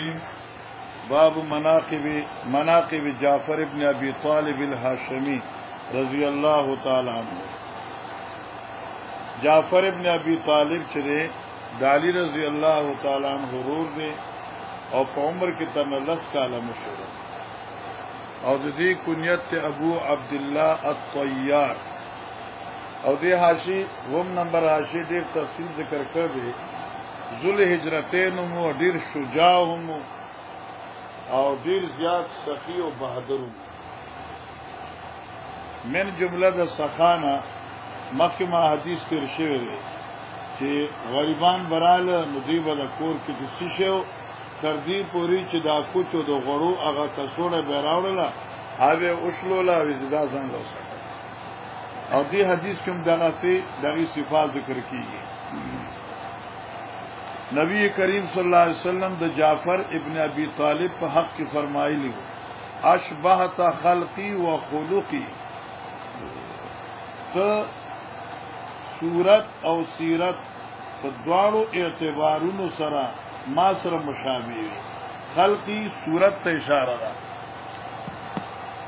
الرجيم باب مناقب جعفر ابن ابي طالب الهاشمی رضی اللہ تعالی عنہ. جعفر ابن ابی طالب چرے دالی رضی اللہ تعالی عنہ ضرور دے اور عمر کی تنلس کا مشهور اور دی کنیت ابو عبداللہ الطیار اور دی حاشی وم نمبر حاشی دیر تفصیل ذکر کر دے ذل ہجرتین مو دیر شجاع مو اور دیر زیاد سخی و بہادر من جملہ دا سخانہ مکمہ حدیث تیر شویر چې غریبان براله ندیب دا کور کې د سیشو تردی پوری چې دا کوچو د غړو هغه کڅوړه بیراوړله هغه اوښلوله وزدا څنګه وسه او دې حدیث کوم دغه سي دغه صفات ذکر کیږي. نبی کریم صلی الله علیه وسلم د جعفر ابن ابي طالب په حق کې فرمایلی اشبهت خلقی و خلقی ته صورت او سیرت په دواړو اعتبارونو سره ما سره مشابه وي. خلقی صورت ته اشاره ده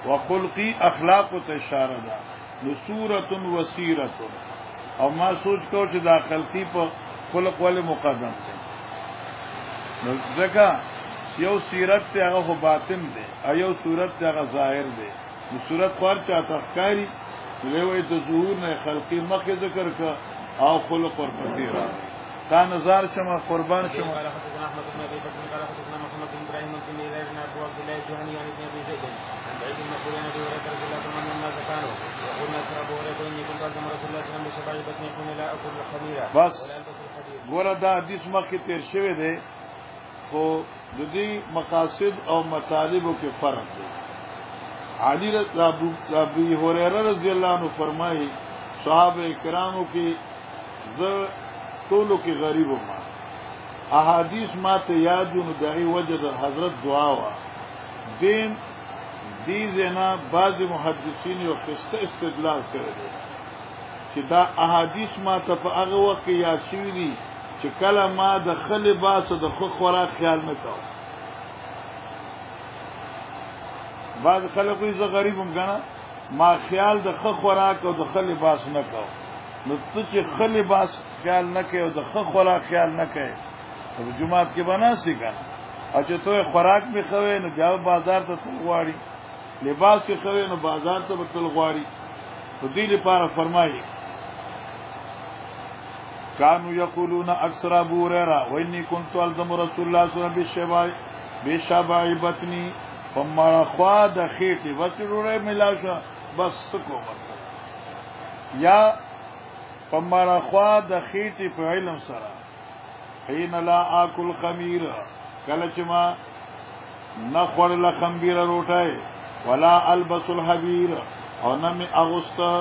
او خلقی اخلاق ته اشاره ده. نو صورت و سیرت او ما سوچ کو چې دا خلقی په خلق ول مقدم دي. نو ځکه یو سیرت ته هغه باطن دی او یو صورت ته هغه ظاهر دی. نو صورت خور چاته ښکاری لوی د ظهور نه خلقی مخه ذکر کا او خلق ور پسیرا تا نظر شمه قربان شمه. احمد بن ابي بكر قال حدثنا محمد بن ابراهيم بن ميلاد بن ابو عبد الله الجهني عن ابن ابي زيد عن بعيد المقبول عن ابي هريره رضي الله عنه ان الناس كانوا يقولون سر ابو هريره اني كنت الزم رسول الله صلى الله عليه وسلم بشباب بطني يكون لا اكل الخميره بس ګوره دا حدیث مخکې تیر شوی دی خو د دې مقاصد او مطالبو کې فرق دی. علی ابو هريره رضی الله عنه فرمایي صحابه کرامو کې ز ټولو کې غریب ما احادیث ما ته یادو نو دغه وجه د حضرت دعا وا دین دې زنا بعض محدثین یو خسته استدلال کړی چې دا احادیث ما ته په هغه وخت کې یاد شوی دي چې کله ما د خل باس د خو خوراک خیال نه کاوه. بعض خلک وي زه غریبم کنه ما خیال د خو خوراک او د خل باس نه کاوه. نو ته چې خل باس خیال نه کوي او د خو خوراک خیال نه کوي په جمعات کې بناسي کنه او چې ته خوراک به خوي نو جاو بازار ته غواړي لباس کې خوي نو بازار ته به تل غواړي. په دې لپاره فرمایي كانوا يقولون اكثر ابو هريره واني كنت الزم رسول الله صلى الله عليه وسلم بشبع بطني فما خوا د خېټي وڅړې ملاشه بس کو مطلب یا فما خوا د خېټي په علم سره حين لا اكل خميره کله چې ما نه خورل خميره روټه ولا البس الحبير او نه می اغوستا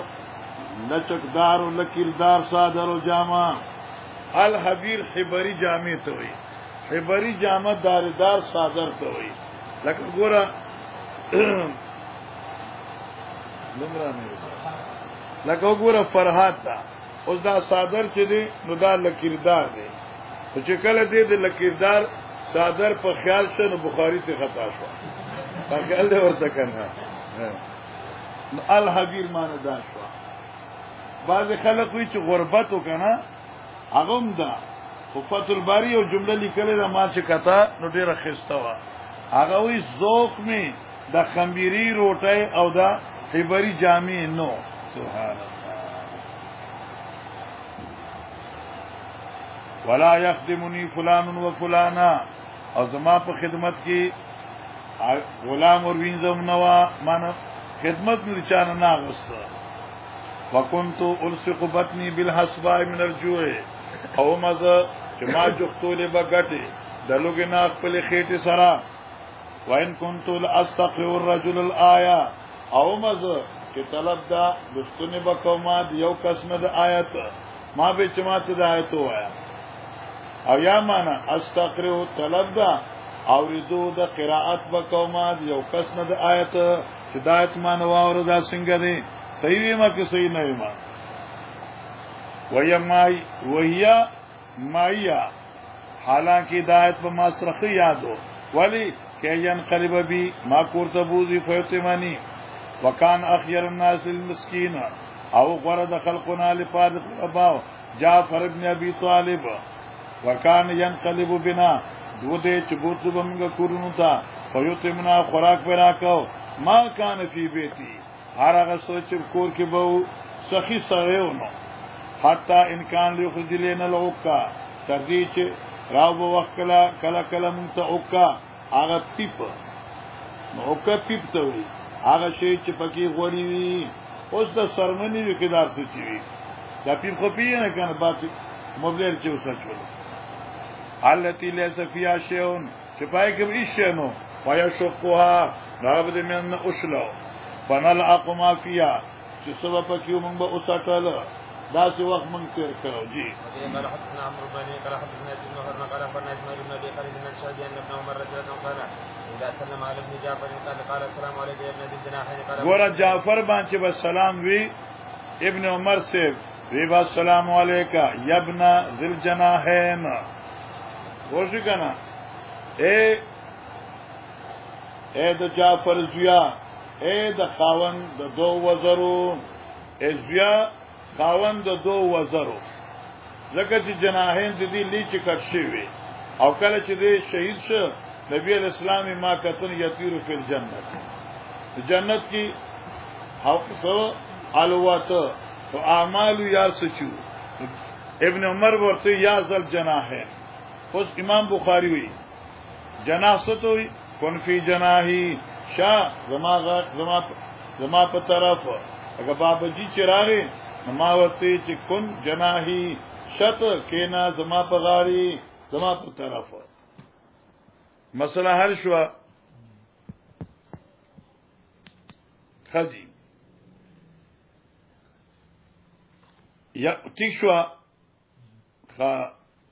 لچکدار و لکیردار صادر و جامع. الحبیر حبری جامع تو ہوئی حبری جامع داردار صادر تو ہوئی لکه ګوره لکه ګوره فرحات تا اوس دا صادر چې دی نو دا لکیردار دی چې کله دی د لکیردار صادر په خیال شنو بخاری ته خطا شو باقي له ورته کنه الحبیر معنی دا شو. بعض خلک وی چې غربت وکنه اغم دا فتح الباری او جمله لیکلې ده ما چې کتا نو ډیره خسته وا هغه وی ذوق می د خمبيري روټي او د حبري جامع نو سبحان الله. ولا يخدمني فلان وفلانا او زما په خدمت کې غلام اور وینځم نوا مانه خدمت نه چانه نه غوسته. وكنت الصق بطني بالحسباء من الجوع او مزه چې ما جوختولې بغټي دلوګه نه خپل خېټه سره. وان كنت لاستقر الرجل الايه او مزه چې طلب دا دستونه بکوما یو قسمه د آیت ما به چمات د آیت وایا او یا معنا استقر طلب دا اوریدو د قرائت بکوما یو قسمه د آیت چې د آیت مانو اور دا څنګه دی صحیح ما کې صحیح نه ما وهي مایا حالانکہ ہدایت په ماسرخ یادو ولی کہ ينقلب بی ما کورته بوزي فیتمانی وکان اخیر الناس المسکین او غرد خلقنا لفارق اباو جعفر ابن ابي طالب وکان ينقلب بنا دوده چبوت بمگا کورنو تا فیتمنا خوراک براکو ما کان فی بیتی هر هغه سوچ کور کې بو سخی سړیونو حتی انکان لیخرج لینا العکا تردی چې راو با وقت کلا منتا عکا آغا پیپ نو عکا پیپ تاوی آغا شئی چې پکی غوری وی اوس دا سرمنی وی کدار سچی وی دا پیپ خو پیه نکن باتی مبلیر چه اسا چولو حالتی لیسا فیا شیون چې پای کم ایش شینو پایا شقوها رابد من اشلو فنل اقما فیا چې سبا پکیو منگ با اسا ٹالا دا سی وقت منگ تیر کرو جی قال حدثنا عمرو بن قال حدثنا ابن هرمز قال اخبرنا اسماعيل بن ابي خالد بن الشهدي ان ابن عمر رضي الله عنه قال اذا سلم على ابن جعفر قال السلام عليك يا ابن ذي الجناحين قال گورا جعفر باندې بس سلام وی ابن عمر سے وی با السلام علیکا یا ابن ذی الجناحین وشو کنا اے د جعفر زویا اے د خاون د دو وزرو اے زویا خاون د دو وزرو زکه چې جناحین د دې لیچ کټ شوی او کله چې دې شهید شو نبی اسلام ما کتن یطیر فی الجنت جنت کی حوصو الوات او اعمال یا سچو ابن عمر ورته یا ذل جناحین اوس امام بخاری وی جناح ستوي کون فی جناحی شا زما په طرف اگر بابا جی چراغه نما ورته چې کون جناحی شت کینا زما په غاری زما په طرف مسله حل شو خدي یا تیشوا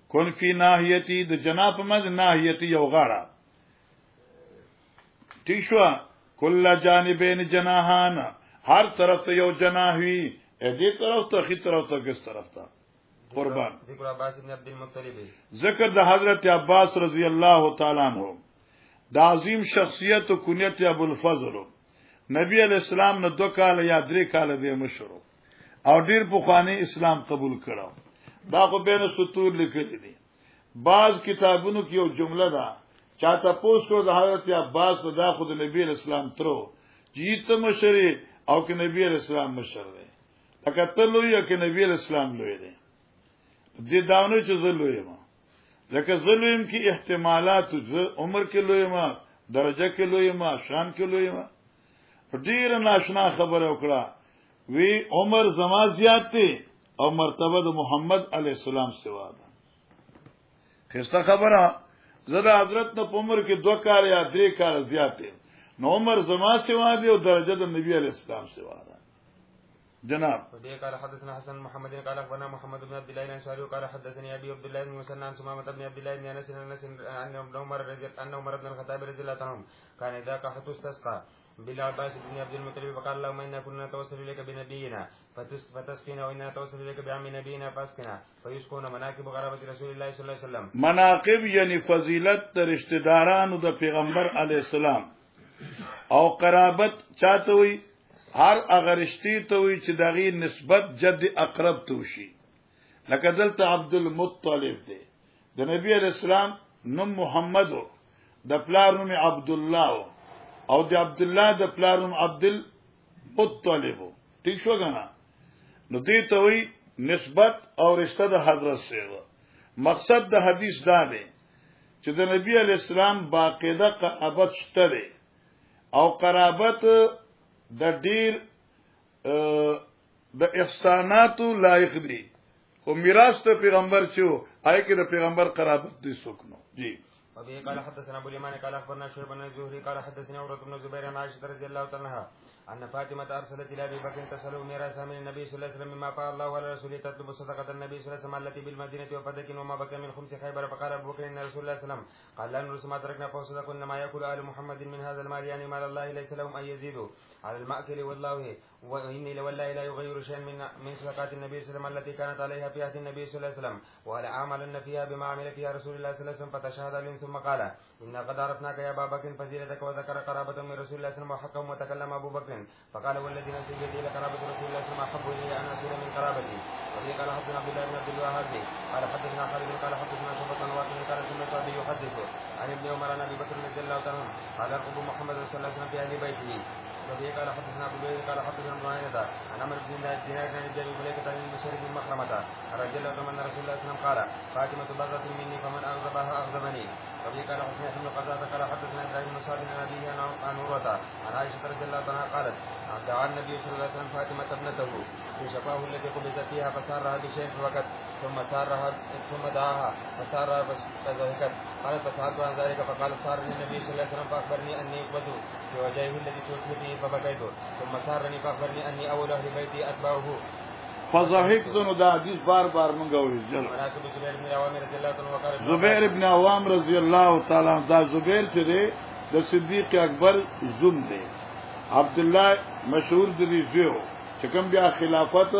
کون فی ناحیتی د جناب مز ناحیتی یو غاړه تیشوا کل جانبین جناحان ہر طرف سے یو جناح ہوئی ایدی طرف تا خی طرف تا کس طرف تا قربان ذکر عباس بن عبد المطلب ذکر دا حضرت عباس رضی اللہ تعالیٰ عنہ دا عظیم شخصیت و کنیت ابو الفضل نبی علیہ السلام نے 2 کال یا 3 کال دے مشرو او ډیر پخوانی اسلام قبول کړو دا خو بین سطور لیکلی دي بعض کتابونو کې یو جمله ده چاته پوس کو د حضرت عباس دا خود نبی اسلام ترو جیت مشری او کې نبی اسلام مشر دی تکته لوی کې نبی اسلام لوی دی دې داونو چې زلوی ما لکه زلویم کې احتمالات عمر کې لوی ما درجه کې لوی ما شان کې لوی ما ډیر ناشنا خبره وکړه وی عمر زما زیات دی او مرتبه د محمد علی السلام سوا ده خسته خبره زدا حضرت نو عمر کې 2 کال یا 3 کال زیات دی نو عمر زما سوا دی او درجه د نبی علی السلام سوا ده جناب وبه قال حدثنا حسن محمد قال اخبرنا محمد بن عبد الله الانصاري قال حدثني ابي عبد الله بن مسنن عن سمامه بن عبد الله بن انس ان عمر بن الخطاب رضي الله عنه كان اذا قحط استسقى بالعباس بن عبد المطلب فقال اللهم انا كنا نتوسل اليك بنبينا فتسقينا وانا نتوسل اليك بعم نبينا فاسقنا فيسقون مناقب قرابه رسول الله صلى الله عليه وسلم مناقب یعنی فضیلت رشتہ دارانو د پیغمبر علی السلام او قرابت چاته وي هر اغرشتي ته وي چې دغه نسبت جد اقرب توشي لکه دلته عبد المطلب دی د نبی علی السلام نوم محمد د پلار نوم عبد الله او د عبد الله د پلار نوم عبد المطلب ٹھیک شو غنا نو دې ته وي نسبت او رشتہ د حضرت سره مقصد د حدیث دا دی چې د نبی علی السلام باقاعده قرابت شته او قرابت د ډیر د احسانات لایق دي خو میراث ته پیغمبر چو آی کې د پیغمبر قرابت دي سکنو جی وبه قال حدثنا ابو اليمان قال اخبرنا شعيب بن الزهري قال حدثني عروة بن الزبير عن عائشة رضي الله تعالى عنها ان فاطمة ارسلت الى ابي بكر تسأله ميراثا من النبي صلى الله عليه وسلم مما فعل الله على رسوله تطلب صدقة النبي صلى الله عليه وسلم التي بالمدينة وفدك وما بقي من خمس خيبر فقال ابو بكر ان رسول الله صلى الله عليه وسلم قال لا نرث ما تركنا فصدق انما ياكل ال محمد من هذا المال يعني مال الله ليس لهم ان يزيدوا على المأكل والله واني والله لا يغير شيئا من صدقات النبي صلى الله عليه وسلم التي كانت عليها في عهد النبي صلى الله عليه وسلم ولا عملن فيها بما عمل فيها رسول الله صلى الله عليه وسلم فتشهد ثم قال إنا قد عرفناك يا أبا بكر فضيلتك وذكر قرابة من رسول الله صلى الله عليه وسلم وحقهم وتكلم أبو بكر فقال والذي نفسي بيده لقرابة رسول الله صلى الله عليه وسلم أحب إلي أن أصل من قرابتي. وفي قال حدثنا عبد الله بن عبد الوهاب قال حدثنا خالد قال حدثنا شعبة عن واقع قال سمعت أبي يحدث عن ابن عمر عن أبي بكر رضي الله عنه قال أرقب محمد صلى الله عليه وسلم في أهل بيته. وفي قال حدثنا أبو بكر قال حدثنا معاهدة عن عمرو بن دينار عن الجابر بن مليكة عن المسير بن مخرمة رضي الله عنه أن رسول الله صلى الله عليه وسلم قال فاطمة بغضة مني فمن أغضبها أغضبني. وفي قال حسين بن قتادة قال حدثنا إبراهيم بن سعد عن أبيه عن عروة عن عائشة رضي الله عنها قالت دعا النبي صلى الله عليه وسلم فاطمة ابنته في شفاه التي قبضت فيها فسارها بشيء فوقت ثم دعاها فسارها فضحكت قالت فسألت عن ذلك فقال سارني النبي صلى الله عليه وسلم فأخبرني أني أقبض في وجهه الذي توفي فيه فبكيت ثم سارني فأخبرني أني أول أهل بيتي أتبعه فضحكت نو دا حدیث بار بار منگوی جل مناقب زبير بن العوام رضي الله عنه وقال زبیر ابن عوام رضی اللہ تعالی عنہ دا زبیر چې دی د صدیق اکبر زوم دی عبد الله مشهور دی زیو چې کوم بیا خلافت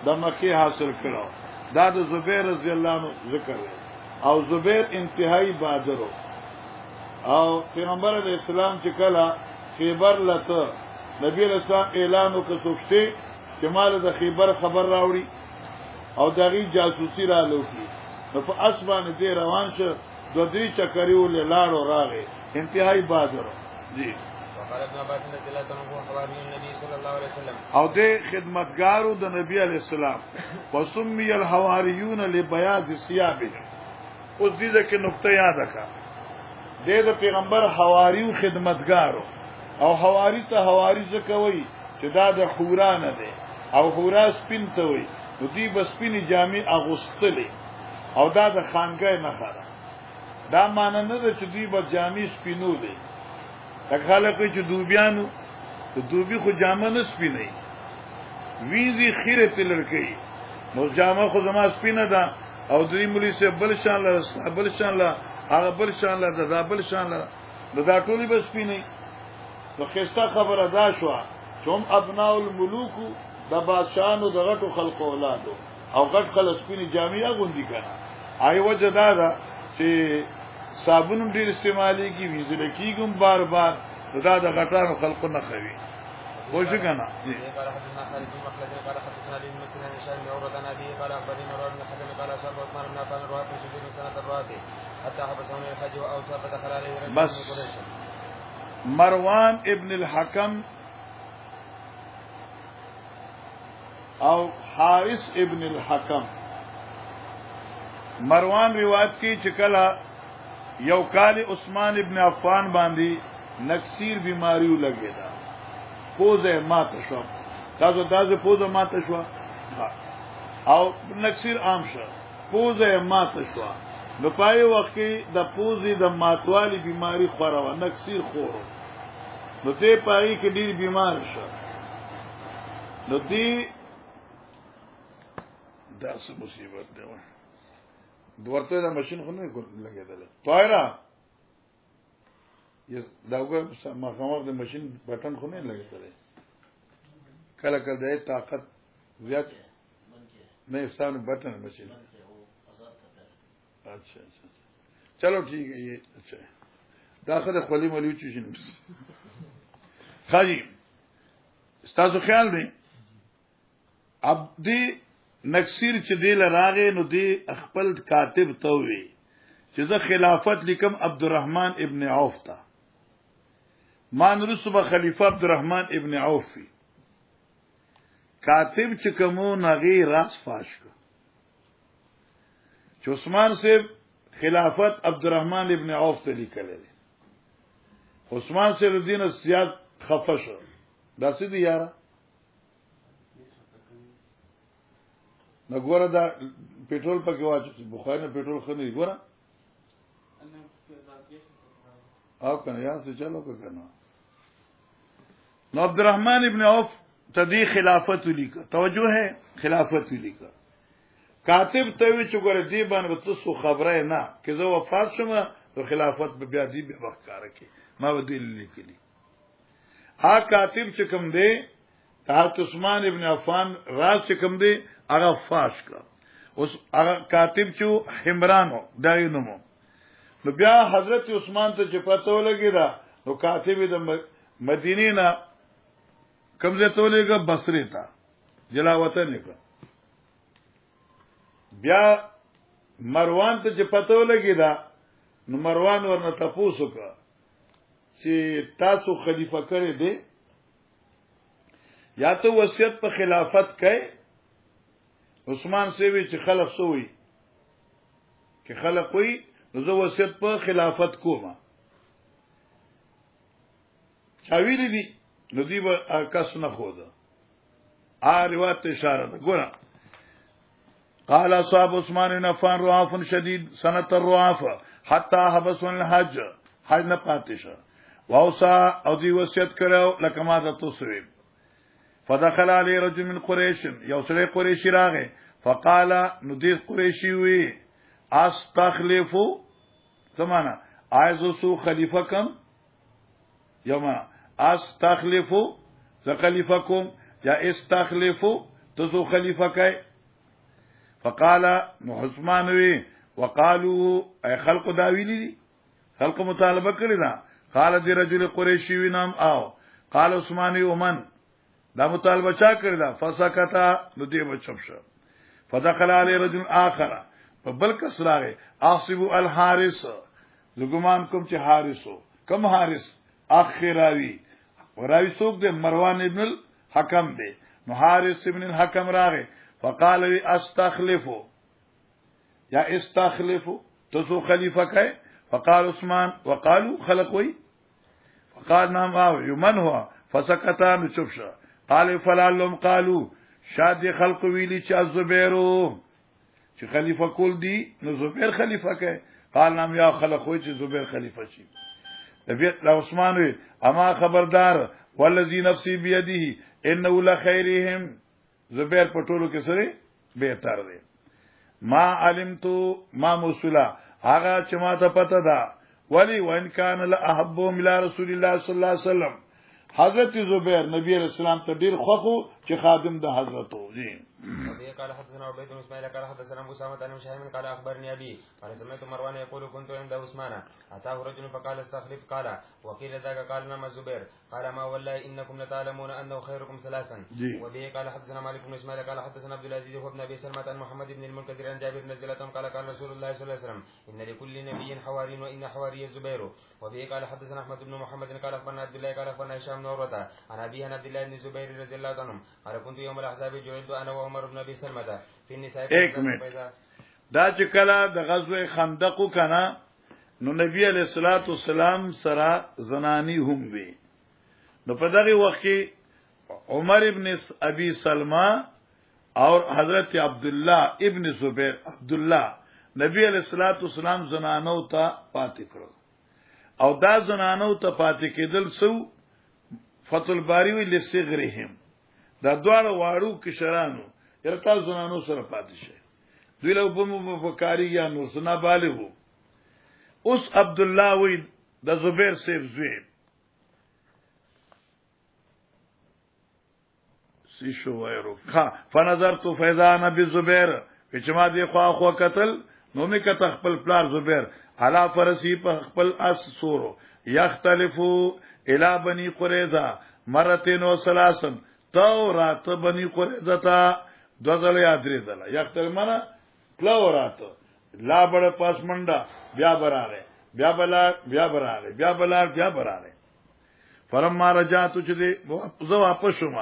د مکه حاصل کړو دا د زبیر رضی الله عنه ذکر دی او زبیر انتهایی بادر او پیغمبر علیہ السلام چې کله خیبر لته نبی رسول اعلان وکړ چې مال د خیبر خبر راوړي او دغه جاسوسي را لوکي نو په اسبانه دې روان شه د دې چکرېو له لاړو راغې انتهایی بادر دي وقال ابن عباس رضي الله عنه حواري النبي صلى الله عليه وسلم او دې خدمتګارو د نبی عليه السلام وسمي الحواریون لبياض ثيابهم اوس دې کې نقطه یاد کړه دې د پیغمبر حواریو خدمتګارو او حواری ته حواری څه کوي چې دا د حورا نه دی او حورا سپین ته وي نو دی بس سپینی جامې اغوستلې او دا د خانګۍ نه خره دا معنی نه ده چې دوی به جامې سپینو دي دا خلک چې دوبیانو د دوبی خو جامه نه سپینې ویزي خیره تلړکې نو جامه خو زما سپینه ده او دوی مولي سه بل شان له بل شان له هغه بل شان له دا بل شان له دا ټولي بس سپینې نو خسته خبره دا شو چې هم ابناء الملوک د بادشاہانو د غټو خلقو اولادو او غټ خلک سپینې جامې غوندي کنه آی وجه دا ده چې صابون ډیر استعمالي کی ویزل کیګم بار بار دا د غټانو خلقو نه خوي وښه کنه قال حدثنا خالد بن مخلد قال حدثنا ابن مسلم عن هشام بن عروة عن أبيه قال أخبرني مروان بن حكم قال أصاب عثمان بن عفان الرواة في سجود سنة الرواة حتى حبسه من الحج وأوصى فدخل عليه رجل من قريش. مروان ابن الحكم او حارث ابن الحكم مروان روایت کی چکلا یو کال عثمان ابن عفان باندې نکسیر بیماریو لګی دا پوزه ماته شو تاسو دازه پوزه ماته شو او نکسیر عام شو پوزه ماته شو نو پای وخت کې د پوزې د ماتوالي بیماری خورو نکسیر خورو نو ته پای کې ډیر بیمار شو نو دی دا څه مصیبت ده دورته دا ماشين خو نه لګیدل طایرا دا وګور مخامخ د ماشين بٹن خو نه لګیدل کله کله د طاقت زیات نه ستانه بٹن ماشين اچھا چلو ٹھیک ہے یہ اچھا داخله خلی مليو چشن خاجي استاسو خیال دی اب دی نکسیر چې دی لراغه نو دی خپل کاتب ته وی چې زه خلافت لیکم عبدالرحمن ابن عوف تا مان رسوب خلیفہ عبدالرحمن ابن عوف کاتب چې کومو نغی راس فاش کو چې عثمان سے خلافت عبدالرحمن ابن عوف ته لیکل دي عثمان سے دین زیاد خفش دا څه دی یاره نګوره دا پېټرول پکې واچو بخاری نه پېټرول خو نه ګوره او کنه یا څه چلو کنه نو عبدالرحمن ابن عوف تدی خلافت لیکا توجه ہے خلافت لیکا کاتب ته وی چې ګوره دی باندې تاسو خبره نه چې زه وفات شوم نو خلافت به بیا دی به وخت کار کوي ما ودی لیکلی ها کاتب چې کوم دی حضرت عثمان ابن عفان راز چې کوم دی هغه فاش کا اوس هغه کاتب چې حمرانو دای نومو نو بیا حضرت عثمان ته چې پته ولګی دا نو کاتب د مدینې نه کمزه ته ولګه بصری ته جلاوطن نه بیا مروان ته چې پته ولګی دا نو مروان ورنه تاسو کا چې تاسو خلیفہ کړی دی یا ته وصیت په خلافت کوي عثمان سیوی چې خلق سوی کې خلق وي نو زه وصیت په خلافت کوم چاویلی دي نو دی به کس نه خوده روایت اشاره ده ګوره قال اصحاب عثمان بن عفان رعاف شدید سنه الرعاف حتى حبسوا الحج حج نه پاتشه واوصا او دی وصیت کړو لکه ما ته توسوي فدخل علی رجل من قریش یو سره قریشی راغه فقال ندیر قریشی وی استخلفو زمانہ عايزو خلیفہ کم یوما استخلفو ذ خلیفکم یا استخلفو تزو خلیفہ کای فقال عثمان وی وقالوا اي خلق داویلی خلق مطالبه کړی دا قال دی رجل قریشی وی نام او قال عثمان ومن دا مطالبه چا کړی دا فسکتا نو دی بچب شو فدخل علی رجل آخر فبل کسراغه احسب الحارث زګمان کوم چې حارثو کم حارث اخراوی وراوی څوک دی مروان ابن الحکم دی نو حارث ابن الحکم راغه فقال وی استخلفو یا استخلفو تسو خلیفہ کای فقال عثمان وقالوا خلقوي فقال نعم او من هو فسكتا نو چوب شو قال فلعلهم قالوا شاد خلق ویلی چې زبیرو چې خلیفہ کول دی نو زبیر خلیفہ کای قال نعم یا خلق وی چې زبیر خلیفہ شي نبی عثمان وی اما خبردار والذي نفسي بيده انه لخيرهم زبیر پټولو کې سره بهتر دی ما علمتو ما موصلا هغه چې ما ته پته ده ولی وان کان لاحبهم الى رسول الله صلی الله علیه وسلم حضرت زبیر نبی علیہ السلام ته ډیر خوخو چې خادم د حضرت او جی قال حدثنا عبيد بن اسماعيل قال حدثنا ابو سامه عن شهيم قال اخبرني ابي قال سمعت مروان يقول كنت عند عثمان اتاه رجل فقال استخلف قال وقيل ذاك قال نعم الزبير قال ما والله انكم لتعلمون انه خيركم ثلاثا وبه قال حدثنا مالك بن اسماعيل قال حدثنا عبد العزيز وابن ابي سلمة عن محمد بن المنكدر عن جابر بن زيد قال قال رسول الله صلى الله عليه وسلم ان لكل نبي حواري وان حواري الزبير وبه قال حدثنا احمد بن محمد قال اخبرنا عبد الله قال اخبرنا هشام بن عروه عن ابي عن عبد الله بن الزبير رضي الله عنه قال كنت يوم الاحزاب جعلت انا وعمر بن ابي سلمة في النساء دا چې کله د غزوه خندق کنا نو نبی علیہ الصلوۃ والسلام سره زنانی هم وی نو په دغه وخت کې عمر ابن ابي سلمہ اور حضرت عبداللہ ابن زبیر عبداللہ نبی علیہ الصلوۃ والسلام زنانو ته پاتې کړو او دا زنانو ته پاتې کېدل سو فتح الباری وی لصغرهم دا دواړه واړو کشرانو یرتا زنانو سره پاتې شي دوی له په بکاری یا نو سنا بالغو اوس عبد الله وی د زبیر سیف زوی سی شو وایرو فنظرت فاذا نبي زبیر چې ما دی خو قتل نو می کته خپل پلار زبیر علا فرسی په خپل اس سورو یختلفو الی بنی قریظه مرتين وثلاثا تورات بنی قریظه تا دوزل یادری زلا یختل منا تلورات لا بڑ پاس منډا بیا براله بیا براله فرما رجعت چې دې زو واپس شوم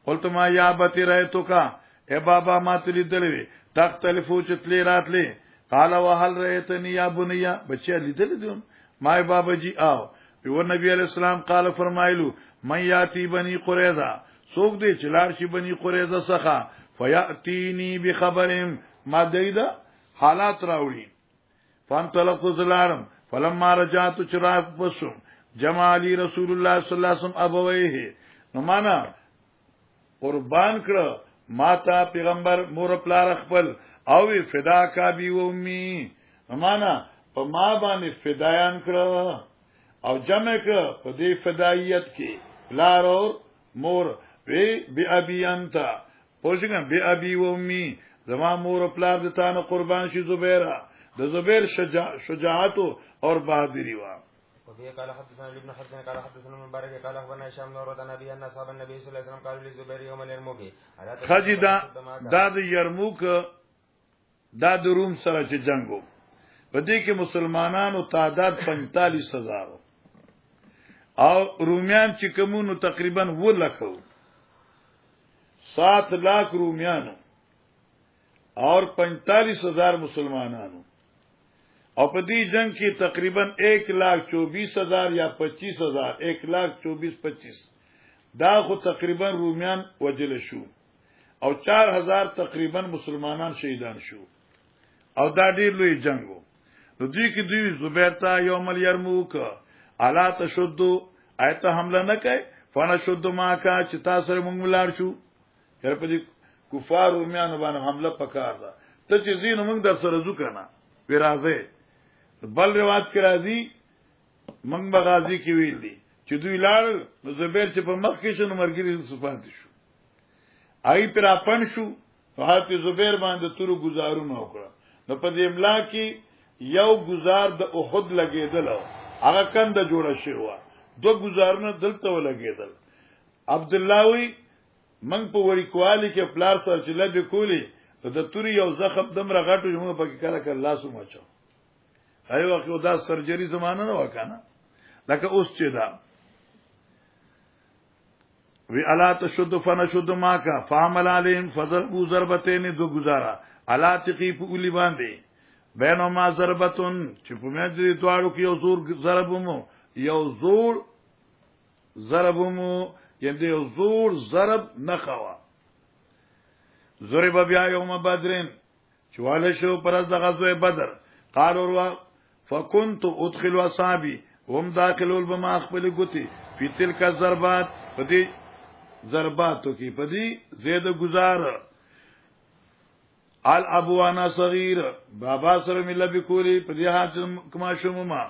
قلت ما یا بتی رایتو کا اے بابا ما تلی دلوی تختلفو چتلی راتلی قال وهل رایتنی یا بنیا بچیا لیدل دیون ما بابا جی آو پیور نبی علیہ السلام قال فرمایلو من یاتی بنی قریظه سوک دې چلار شي بنی قریظه څخه فیاتینی بخبرهم ما دیدا حالات راوړي فانطلقت زلارم فلما رجعت چراغ پسوم جمع علی رسول الله صلی الله علیه وسلم ابویه نو معنا قربان کړه ماتا پیغمبر مور پلار خپل او فدا کا بی و امي معنا په ما باندې فدایان کړه او جمع کړه په دې فدایت کې پلار او مور وی بی ابي انت پوښتنه بی ابي و امي زما مور پلار د تانه قربان شي زبیره د زبیر شجاعت اور بہادری وا. وفيه قال حدثنا ابن حفص قال حدثنا المبارك قال اخبرنا هشام بن عروه عن ابي ان اصحاب النبي صلى الله عليه وسلم قالوا للزبير يوم اليرموك خجدا د یرموک دا د روم سره چې جنگو په دې کې مسلمانانو تعداد 45,000 او رومیان چې کومونو تقریبا 2 لک 7 लाख رومیانو اور 45,000 مسلمانانو او په دې جنگ کې تقریبا 1,24,000 یا 25,000 1,24,25 دا خو تقریبا رومیان وجل شو او 4,000 تقریبا مسلمانان شهیدان شو او دا ډیر لوی جنگو. نو دوی کې دوی زبیر ته یوم الیرموک الا تشدو ایت حمله نه کوي فنشد ما کا چې تاسو موږ ولار شو هر په دې کفار رومیانو باندې حمله پکار ده ته چې زین موږ در سره زو کنه ورازه بل روایت کې راځي موږ بغازی کې ویل دي چې دوی لاړ نو زبیر چې په مخ کې شنو مرګري صفات شو آی پر اپن شو حضرت زبیر باندې تور گزارونه وکړه. نو په دې املا کې یو گزار د احد لګیدل هغه کنده جوړه شوه 2 گزارونه دلته ولګیدل. عبد الله وی من په وری کوالی کې پلار سره چې لبه کولی د توري یو زخم دمره غټو موږ پکې کړه کړه لاسو مچو ایو وخت دا سرجری زمانه نه وکنه لکه اوس چې دا وی الا تشد فنشد ماکا فعمل عليهم فضربوا ضربتين 2 گزارا الا تقيف اولی باندې بینما ضربتون چې په مې دې دواړو کې یو زور ضربمو یو زور ضربمو یعنی یو زور ضرب نخوا ضرب بیا یوم بدرین چواله شو پر از غزوه بدر قالوا فكنت ادخل اصحابي هم داخلول بما خپل ګوتی په تلک ضربات پدې ضرباتو کې پدې زید گزار ال ابو انا صغیر بابا سره مل بکولی پدې حاجم کما شومما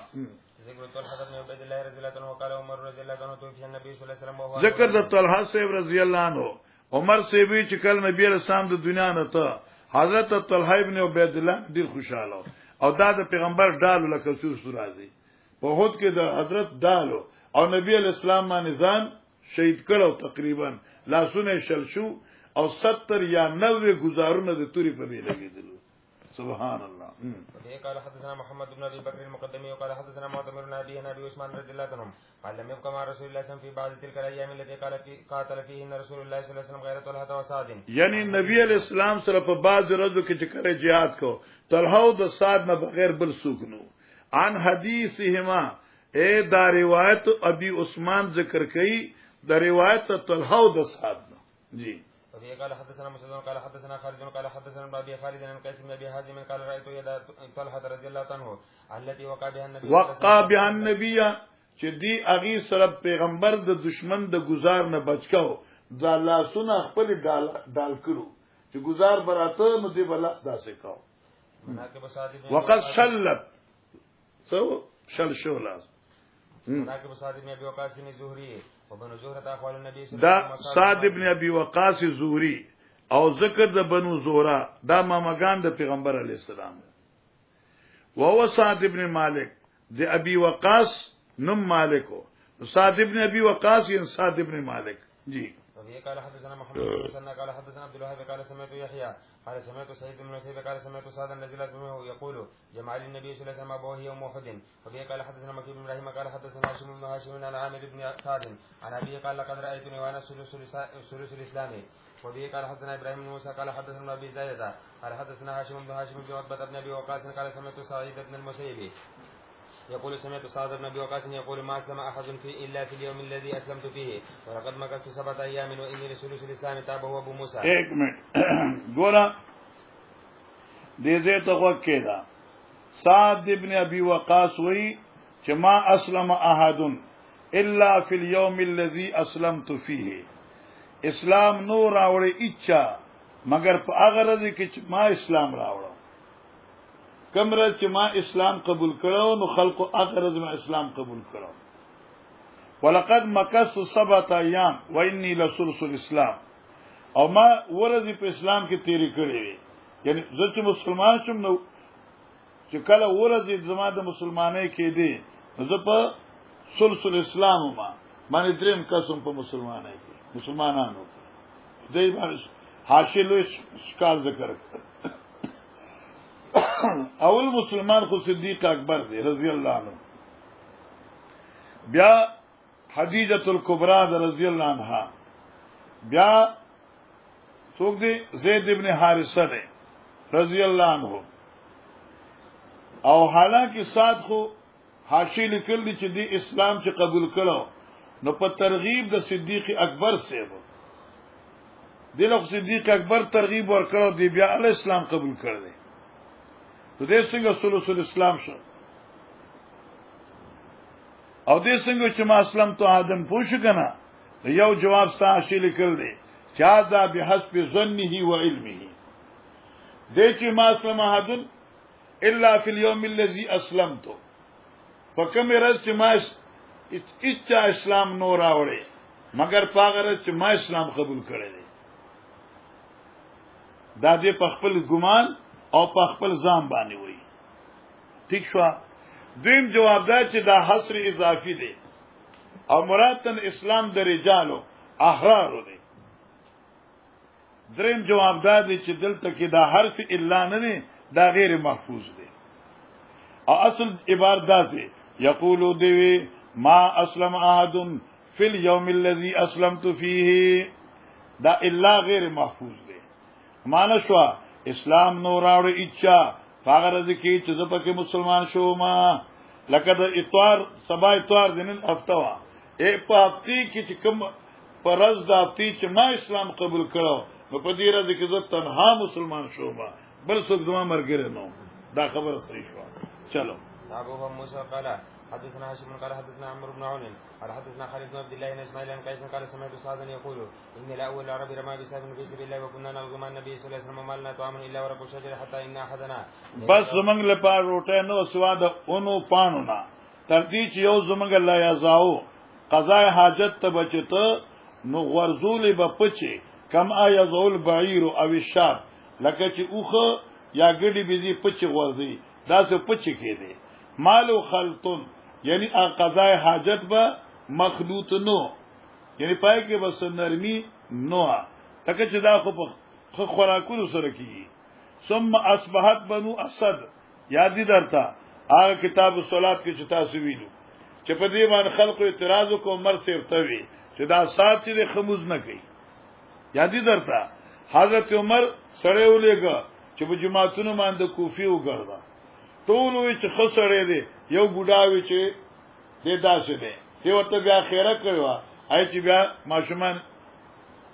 ذکر طلحه بن عبد الله رضی الله عنه وقال عمر رضی الله عنه توفي النبي صلى الله عليه وسلم وهو ذکر د طلحه صاحب رضی الله عنه عمر صاحب چې کله نبی رسول الله د دنیا نه ته حضرت طلحه ابن عبد الله ډیر خوشاله او دا د پیغمبر ډالو لکه څه راځي په هوت کې د حضرت ډالو او نبی اسلام باندې ځان شهید کړو تقریبا لاسونه شل شو او 70 یا 90 گزارونه د توري په بیل لګیدل. سبحان الله. قال حدثنا محمد بن ابي بكر المقدمي وقال حدثنا معتمر بن ابي نبي عثمان رضي الله عنه قال لم يبقى مع رسول الله صلى الله عليه وسلم في بعض تلك الايام التي قاتل فيهن رسول الله صلى الله عليه وسلم غير طلحه وسعد. یعنی نبی علیہ السلام سره په بعض ورځو کې چې کړه jihad کو طلحه او د سعد نه بغیر بل څوک نو عن حدیثهما اے دا روایت ابي عثمان ذکر کړي دا روایت طلحه او د سعد جی. وفي قال حدثنا مسدد قال حدثنا خالد قال حدثنا ابي خالد عن قيس بن ابي حازم قال رايت يد طلحه رضي الله عنه التي وقع بها النبي چې دی اغي سره پیغمبر د دشمن د گزار نه بچکاو دا لاسونه خپل ډال کړو چې گزار براته نو دی بل داسې کاو وقد شلت سو شل شو لاس راکب سعد بن ابي وقاص الزهري وبنو زهره اخوال النبي صلى الله عليه وسلم دا سعد بن ابي وقاص زهري او ذکر د بنو زهره دا مامگان د پیغمبر علی السلام وهو سعد بن مالک د ابي وقاص نم مالکو سعد بن ابي وقاص ين سعد بن مالک جی. وفي قال حدثنا محمد بن مسنى قال حدثنا عبد الوهاب قال سمعت يحيى قال سمعت سعيد بن مسيب قال سمعت سعد نزل منه يقول جمع النبي صلى الله عليه وسلم ابوه يوم احد. وفي قال حدثنا مكي بن ابراهيم قال حدثنا هاشم بن هاشم عن عامر بن سعد عن ابي قال لقد رايتني وانا ثلث الاسلام. وفي قال حدثنا ابراهيم بن موسى قال حدثنا ابي زايد قال حدثنا هاشم بن هاشم بن عتبة بن ابي وقاص قال سمعت سعيد بن المسيب يقول سمعت سعد بن ابي وقاص يقول ما اسلم احد الا في اليوم الذي اسلمت فيه ولقد مكثت 7 ايام واني لثلث الاسلام تابه ابو موسى. ایک منٹ ګورا دې زه ته وکړه سعد ابن ابي وقاص وی چې ما اسلم احد الا في اليوم الذي اسلمت فيه اسلام نو راوړې اچا مگر په هغه ورځ کې چې ما اسلام راوړم کمره چې ما اسلام قبول کړو نو خلقو هغه ورځ ما اسلام قبول کړو. ولقد مكثت 7 ايام واني لثلث الاسلام او ما ورځ په اسلام کې تیری کړې یعنی زه چې مسلمان شوم نو چې کله ورځې زما د مسلمانۍ کې دي زه په سلسله اسلام ما باندې دریم قسم په مسلمانۍ کې مسلمانانو دې باندې حاصل شکال ذکر کړ اول مسلمان خو صدیق اکبر دی رضی الله عنه بیا حدیجه الکبرى رضی الله عنها بیا څوک دی زید ابن حارثه دی رضی الله عنه او حالانکه سات خو حاشیه لیکل دي چې دی اسلام چې قبول کړو نو په ترغیب د صدیق اکبر سره دغه صدیق اکبر ترغیب ورکړو دی بیا ال اسلام قبول کړ دی نو دې څنګه سلسله اسلام شو او دې څنګه چې ما اسلام ته آدم پوښ کنه یو جواب ستا حاشیه لیکل دی چا دا بحسب ظنه و علمه دې چې ما اسلم احد الا فی اليوم الذي اسلمت فکم رز چې ما اچا اسلام نور راوړي مگر پاغره چې ما اسلام قبول کړی دی دا دې په خپل ګمان او په خپل ځان باندې وایي ٹھیک شو دویم جواب دا چې دا حصر اضافي دی او مرادن اسلام د رجالو احرار دی دریم جواب دا دی چې دلته کې دا حرف الا نه دی دا غیر محفوظ دی او اصل عبارت دا دی یقولو دی ما اسلم احد فی اليوم الذي اسلمت فيه دا الا غیر محفوظ دی معنا شو اسلام نو راوړ اچا هغه ځکه چې زه پکې مسلمان شوم لکه د اتوار سبا اتوار دنن هفته وا په هفته کې چې کوم پرز د هفته چې ما اسلام قبول کړو نو په دې راځي کې زه تنها مسلمان شوم بل څوک زما مرګره نو دا خبره صحیح شو چلو ابو موسی قال حدثنا هاشم قال حدثنا عمرو بن عون قال حدثنا خالد بن عبد الله بن اسماعيل بن قيس قال سمعت سعدا يقول ان الاول العرب رمى بسهم في سبيل الله وكنا نرجو من النبي صلى الله عليه وسلم مالنا طعاما الا ورق الشجر حتى ان احدنا بس زمنګ لپاره روټه نو سواد اونو پانو نا تر دې چې یو زمنګ الله یزاو قضاء حاجت ته بچته نو غرزول به پچی کم ایزول بعیر او الشاب لکه چې اوخه یا ګډي بيزي پچی غرزي دا څه پچی کېده مالو خلطن یعنی قضاء حاجت به مخلوط نو یعنی پای کې بس نرمي نو تکه چې دا خو خوراکونو سره کیږي ثم اصبحت بنو اسد یادی درتا هغه کتاب الصلات کې چې تاسو ویلو چې په دې باندې خلکو اعتراض وکړ عمر سیرتوي چې دا سات چې خموز نه کوي یادی درتا حضرت عمر سره ولېګه چې په جماعتونو باندې کوفی وګرځا ټول وی چې خسړې دي یو بوډاوي چې دې داسې دی دی ورته بیا خیره کړو آی چې بیا ماشومان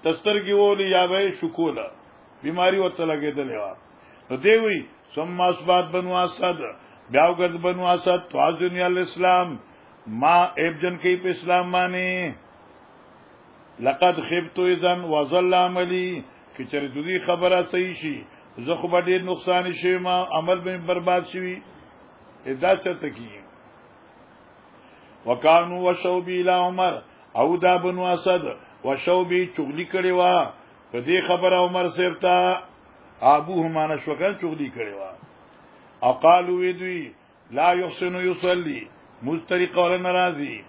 تسترګي وولي یا به شکوله بیماری ورته لګېدلې و نو دی وی ثم اسبات بنو اسد بیا وګرځ بنو اسد توازن الاسلام ما ابجن کې په اسلام باندې لقد خبت اذن وظل عملي چې چر دوی خبره صحیح شي زه خو به ډېر نقصان شي ما عمل به برباد شي ادا چرته کی وکانو وشوبی الى عمر او دا بنو اسد وشوبی چغلی کړي وا په دې خبره عمر سرتا ابو همانه شوکان چغلی کړي وا او قالو وی لا يحسن يصلي مسترق ولا ناراضي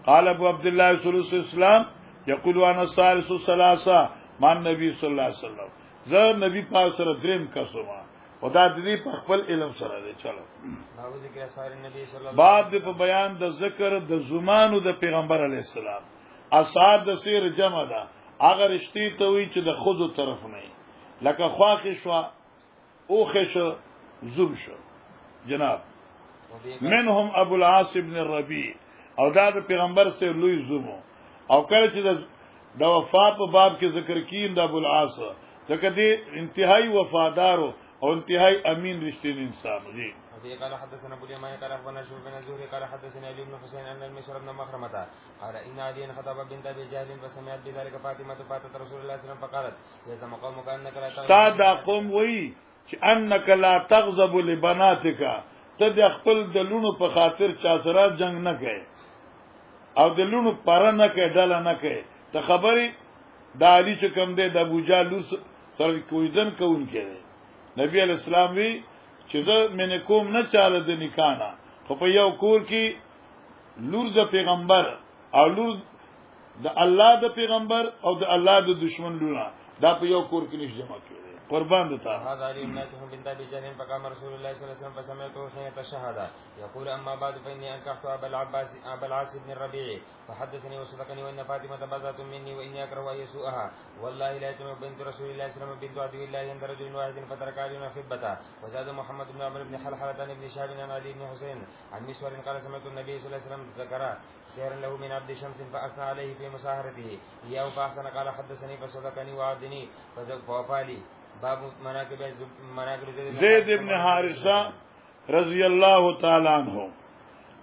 قال ابو عبد الله صلى الله عليه وسلم يقول انا الثالث الثلاثه مع النبي صلى الله عليه وسلم زه نبی پاک سره دریم کسوما خدا دې په خپل علم سره دی چلو بعد په بیان د ذکر د زمانو د پیغمبر علی السلام اصحاب د سیر جمع ده اگر اشتی ته وی چې د خود طرف نه لکه خواخ شو او خش زوب شو جناب منهم ابو العاص ابن الربيع او دا د پیغمبر سره لوی زومو او کله چې د وفات په باب کې ذکر کین د ابو العاص ځکه دې انتهائی وفادارو او انتهائی امین رښتینی انسان دی. قال حدثنا ابو اليمان قال اخبرنا شعيب بن زهري قال حدثني علي بن حسين ان المسور بن مخرمه قال ان علي خطب بنت ابي جهل فسمعت بذلك فاطمه فاتت رسول الله صلى الله عليه وسلم فقالت يا قومك انك لا استاد قوم وی چې انك لا تغضب لبناتك ته د خپل د لونو په خاطر چا سره جنگ نه کوي او د لونو پر نه کوي دل نه کوي ته خبري د علي چې کوم دی د ابو جهل سره کویدن کوون کړي نبی علیہ السلام وی چې زه من کوم نه چاله د نکانا خو په یو کور کې لور د پیغمبر او لور د الله د پیغمبر او د الله د دشمن لونه دا په یو کور کې نشي جمع کېږي قربان دتا هذا علي بن بنت ابي جهل فقام رسول الله صلى الله عليه وسلم فسمعته حين تشهد يقول اما بعد فاني انكحت ابا العاص بن الربيع فحدثني وصدقني وان فاطمه بذات مني واني اكره ان يسوءها والله لا يتم بنت رسول الله صلى الله عليه وسلم بنت عدو الله عند رجل واحد فترك علينا خطبته وزاد محمد بن عمرو بن حلحلة بن شهاب عن علي بن حسين عن مسور قال سمعت النبي صلى الله عليه وسلم ذكر سيرا له من عبد شمس فاثنى عليه في مساهرته اياه فاحسن قال حدثني فصدقني وعدني فوفى باب مناقب زید ابن حارثه رضی الله تعالی عنہ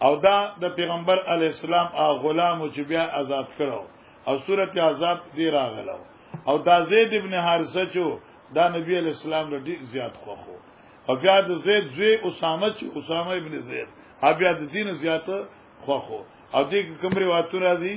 او دا د پیغمبر علی السلام او غلام چې بیا آزاد کړو او صورت عذاب دی راغلو او دا زید ابن حارثه چې دا نبی علی السلام له ډیر زیات خوخو او بیا د زید زوی اسامه چې اسامه ابن زید بیا د دین زیات خوخو او دې کوم روایت راځي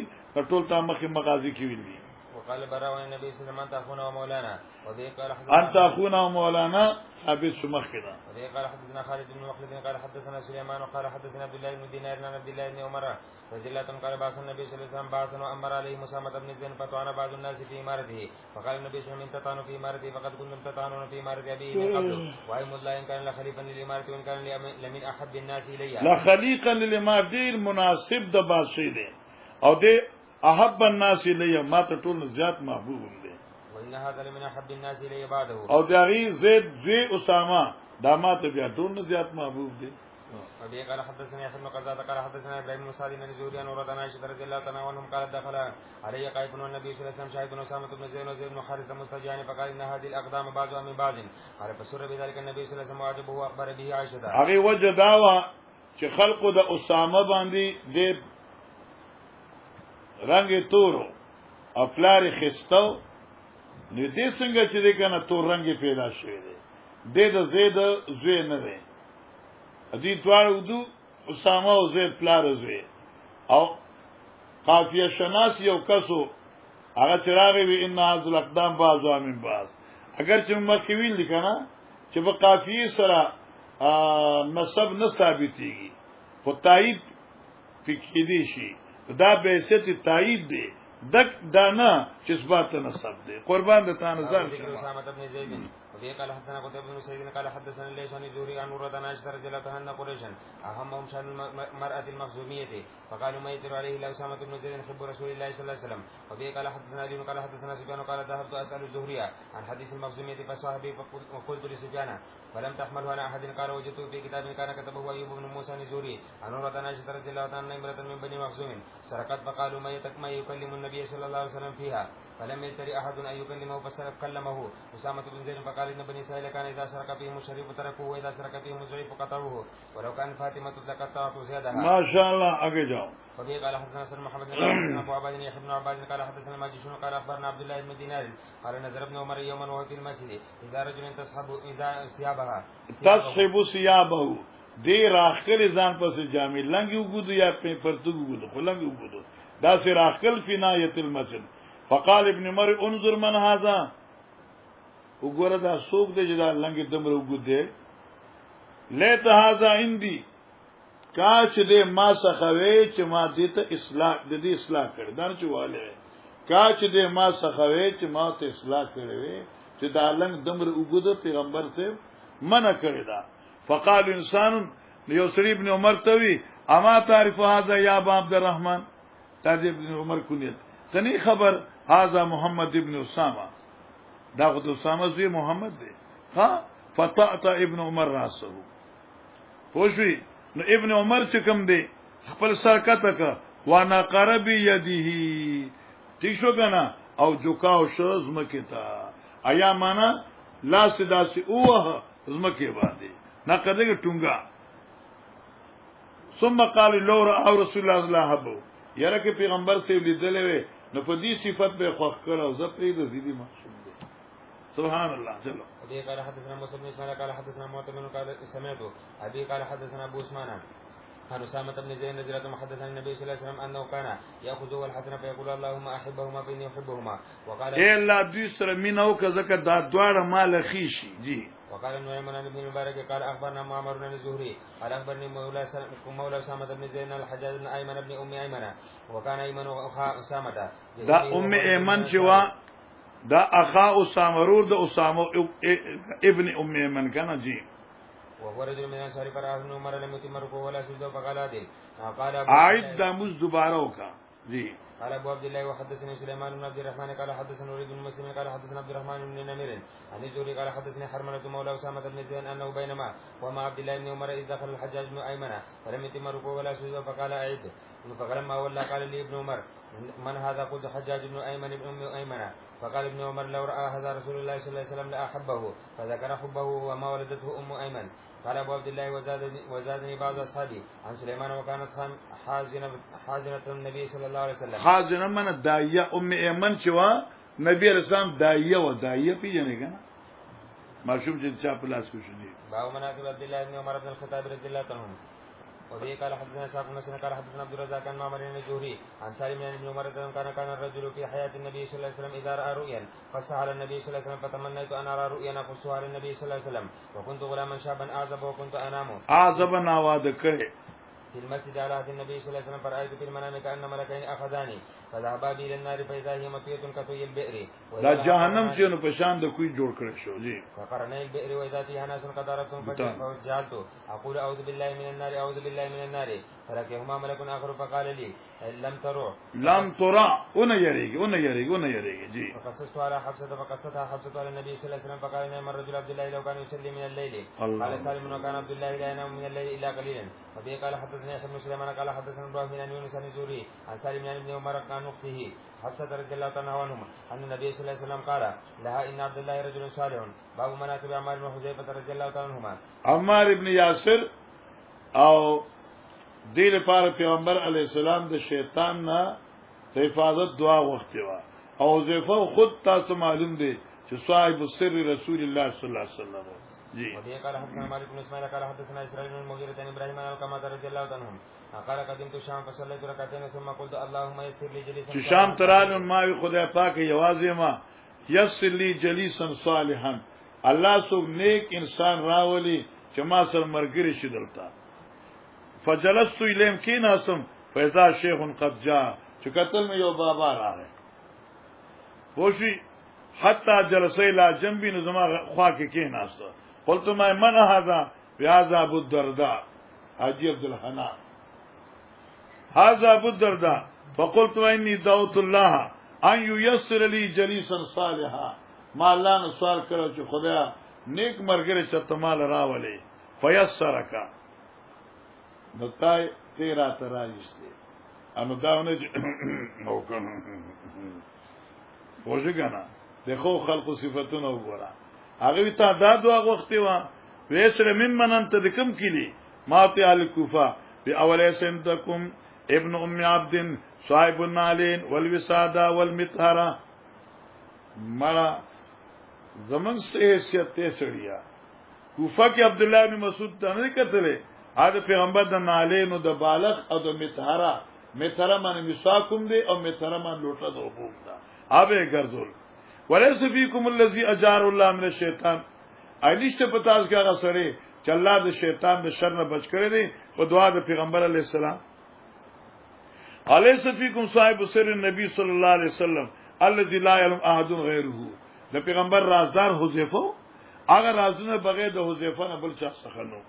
ټول تا مخه مغازی کې ویلي وقال براء النبي صلى الله عليه وسلم انت اخونا ومولانا وبه قال انت اخونا ومولانا ثابت شمخنا وبه قال حدثنا خالد بن مخلد قال حدثنا سليمان وقال حدثنا عبد الله بن دينار عن عبد الله بن عمر رضي الله عنه قال بعث النبي صلى الله عليه وسلم بعثا وامر عليه مسامة بن زيد فطعن بعض الناس في امارته فقال النبي صلى الله عليه وسلم ان تطعنوا في امارته فقد كنتم تطعنون في امارة ابيه من قبل وايم الله ان كان لخليفا للامارة وان كان لمن احب الناس الي لخليقا للامارة دي مناسب د بادشاہ دي او دي احب الناس الي ما ته ټول زیات محبوب دي وان هذا لمن احب الناس الي بعده او دغه زید زوی اسامه دامات بیا ټول زیات محبوب دي وبه قال حدثنا يحيى بن قزاد قال حدثنا ابراهيم بن سعد بن زهري عن عروة عائشة رضي الله عنها عنهم قالت دخل علي قائف والنبي صلى الله عليه وسلم شاهد اسامة بن زيد وزيد بن حارثة مستجيان فقال ان هذه الاقدام بعضها من بعض قال فسر بذلك النبي صلى الله عليه وسلم وعجبه واخبر به عائشة هغه وجه داوا چې خلقو د اسامه باندې د رنگ تورو او پلار خستو نو دې څنګه چې دې کنه تور رنگ پیدا شوی دی د زید زوی نه دی دې دوار ودو اسامه او زید پلار زوی او قافیه شناس یو کسو هغه چراغ وی ان هذ الاقدام بعضها من بعض اگر چې مخویل لیکنه چې په قافیه سره نسب نه ثابتيږي خو تایید فکر دي شي دا به ست تایید دی دک دانا چې اثبات نسب دی قربان د تانزار اسامه ابن زید وفي قال حدثنا قتيبة بن سعيد قال حدثنا ليس عن الزهري عن عروة عن عائشة رضي الله عنها قريشا أهمهم شأن المرأة المخزومية فقالوا ما يدر عليه إلا أسامة بن زيد حب رسول الله صلى الله عليه وسلم وفي قال حدثنا علي قال حدثنا سفيان قال ذهبت أسأل الزهري عن حديث المخزومية فصاحبي فقلت لسفيان فلم تحمله عن أحد قال وجدته في كتاب كان كتبه أيوب بن موسى الزهري عن عروة عن عائشة رضي الله عنها امرأة من بني مخزوم سرقت فقالوا ما يكلم النبي صلى الله عليه وسلم فيها فلم يلتري أحد أن يكلمه فكلمه أسامة بن زيد فقال إن بني إسرائيل كان إذا سرق فيهم الشريف تركوه وإذا سرق فيهم الضعيف قطعوه ولو كان فاطمة لقطعت زيادها ما شاء الله أجي جاو وبه قال حدثنا سر محمد بن أبو عباد يحيى بن عباد قال حدثنا ماجشون قال أخبرنا عبد الله بن دينار قال نزل ابن عمر يوما وهو في المسجد إذا رجل تصحب ثيابه دی راخل ځان پس جامع لنګي وګدو یا په پرتګ وګدو خلنګي وګدو دا سي راخل فی نایت المسجد فقال ابن عمر انظر من هذا وګوره دا سوق دی چې دا لنګي دمر وګدې لیت هذا عندي کاش دې ما سخوي چې ما دې ته اصلاح دې اصلاح کړ دا چې واله کاش دې ما سخوي چې ما ته اصلاح کړې چې دا لنګ دمر وګدو پیغمبر سے منع کړی دا فقال انسان ليسري ابن عمر توي اما تعرف هذا يا ابا عبد الرحمن تاج ابن عمر كنيت تني خبر هذا محمد ابن اسامه دا خو اسامه زوی محمد دی ها فطعت ابن عمر راسه پوښي نو ابن عمر چې کوم دی خپل سر کته وانا قرب يده ٹھیک شو کنه او جوکاو شو زمکه تا ایا معنا لاس داسي اوه زمکه باندې نا کدی ټونګه ثم قال لو رأى رسول الله صلى الله عليه وسلم یره کې پیغمبر سے لیدلې وې نو په دې صفت به خوښ کړو زپری د زیدي معصوم دي سبحان الله چلو ابي قال حدثنا موسى بن اسماعيل قال حدثنا معتمر قال سمعت ابي قال حدثنا ابو عثمان عن أسامة بن زيد رضي الله عنه حدثنا النبي صلى الله عليه وسلم أنه كان يأخذ الحسن فيقول اللهم أحبهما فإني أحبهما وقال إلا دوسر منه كذا دا دوار مال خيشي جي وقال النعيم بن المبارك قال اخبرنا معمر بن الزهري قال اخبرني مولى اسامه بن زيد الحجاج بن ايمن بن ام ايمن وكان ايمن اسامه دا ام ایمن شوا دا اخا اسامه رور دا اسامه ابن ام ایمن کنا جی وهو رجل من انصار فراه بن عمر لم يتم ركوعه ولا سجده فقال عادل قال عائد دا مز دوباره وکا جی قال ابو عبد الله وحدثني سليمان بن عبد الرحمن قال حدثنا وليد بن مسلم قال حدثنا عبد الرحمن بن نمير عن الزهري قال حدثني حرمله مولى اسامه بن زيد انه بينما وما عبد الله بن عمر اذ دخل الحجاج بن ايمن فلم يتم ركوعه ولا سجده فقال اعد فلما ولى قال لي ابن عمر من هذا؟ قلت حجاج بن ايمن بن ام ايمن فقال ابن عمر لو راى هذا رسول الله صلى الله عليه وسلم لاحبه فذكر حبه وما ولدته ام ايمن. قال ابو عبد الله وزادني بعض اصحابي عن سليمان وكانت حازنه النبي صلى الله عليه وسلم. حازنه من دايه ام ايمن شوا نبی رسام دايه و دايه پیجنه کنه معشوم چې چا پلاس کو شنی. باو مناقب عبد الله بن عمر بن الخطاب رضي الله عنه وبه قال حدثنا شعب بن مسلم قال حدثنا عبد الرزاق عن معمر بن الزهري عن سالم بن عمر كان الرجل في حياه النبي صلى الله عليه وسلم اذا راى رؤيا قص على النبي صلى الله عليه وسلم فتمنيت ان ارى رؤيا اقصها على النبي صلى الله عليه وسلم وكنت غلاما شابا اعزب وكنت انام اعزبا واد کړي في المسجد على عهد النبي صلى الله عليه وسلم فرأيت في المنام كأن ملكين أخذاني فذهبا بي إلى النار فإذا هي مطوية كطي البئر دا جهنم چې نو پشان د کوئی جوړ کړی شو جی فقرني البئر وإذا فيها ناس قد عرفتم فجعلت أقول أعوذ بالله من النار أعوذ بالله من النار فركهما ملك آخر فقال لي لم ترى اون یریږي جی فقصصت على حفصة فقصتها حفصة على النبي صلى الله عليه وسلم فقال نعم الرجل عبد الله لو كان يصلي من الليل. قال سالم وكان عبد الله لا ينام من الليل إلا قليلا. وبه قال حدثنا يحيى بن سليمان قال حدثنا ابراهيم بن يونس عن الزهري عن سالم بن عمر عن اخته حفصة رضي الله عنهما ان النبي صلى الله عليه وسلم قال لها ان عبد الله رجل صالح. باب مناقب عمار بن حذيفة رضي الله عنهما. عمار ابن یاسر او دې لپاره پیغمبر علی السلام د شیطان نه حفاظت دعا وغوښتې و او حذیفه خود تاسو معلوم دی چې صاحب سر رسول الله صلی الله علیه وسلم جی. وبه قال حدثنا مالك بن اسماعيل قال حدثنا اسرائيل بن المغيرة عن ابراهيم عن القمة رضي الله عنهم قال قدمت الشام فصليت ركعتين ثم قلت اللهم يسر لي جليسا. چې شام ترالون ما وی خدای پاک یوازې ما یسر لي جلیسا صالحا الله سو نیک انسان راولي چې ما سره مرګري شي دلته. فجلست الیم کی ناسم فیضا شیخ قد جاء چې قتل مې یو بابا راغی وشي حتی جلسه لا جنبی نظم خوا کې کی ناسته. قلت ما من هذا؟ هذا ابو الدرداء حاجی عبد الحنان هذا ابو الدرداء. فقلت اني دعوت الله ان ييسر لي جليسا صالحا ما الله نه سوال کړو چې خدایا نیک مرګره چتمال راولي فيسرک نتای تیرا تراجسته انو داونه نو کنه وژګنا دغه خلق صفاتونه وګوره هغه ته دا دوا غوښتي و ویسره ممن انت دکم کلی ما ته الکوفه باول سنتکم ابن ام عبد صاحب النالين والوساده والمطهره مړه زمن سے حیثیت ته سړیا کوفه کې عبد الله بن مسعود ته نه کتلې دا پیغمبر د نالین او د بالغ او د مطهره من مساکم دی او مطهره من لوټه د وبوم دا اوبه ګرځول وليس فيكم الذي اجار الله من الشیطان ایلیشته پتاس کې هغه سره چې الله د شیطان د شر نه بچ کړی دی په دعا د پیغمبر علی السلام. الیس فیکم صاحب سر النبی صلی الله علیه وسلم الذي لا يعلم احد غیره. د پیغمبر رازدار حذیفه هغه رازونه بغیر د حذیفه نه بل شخص خنو.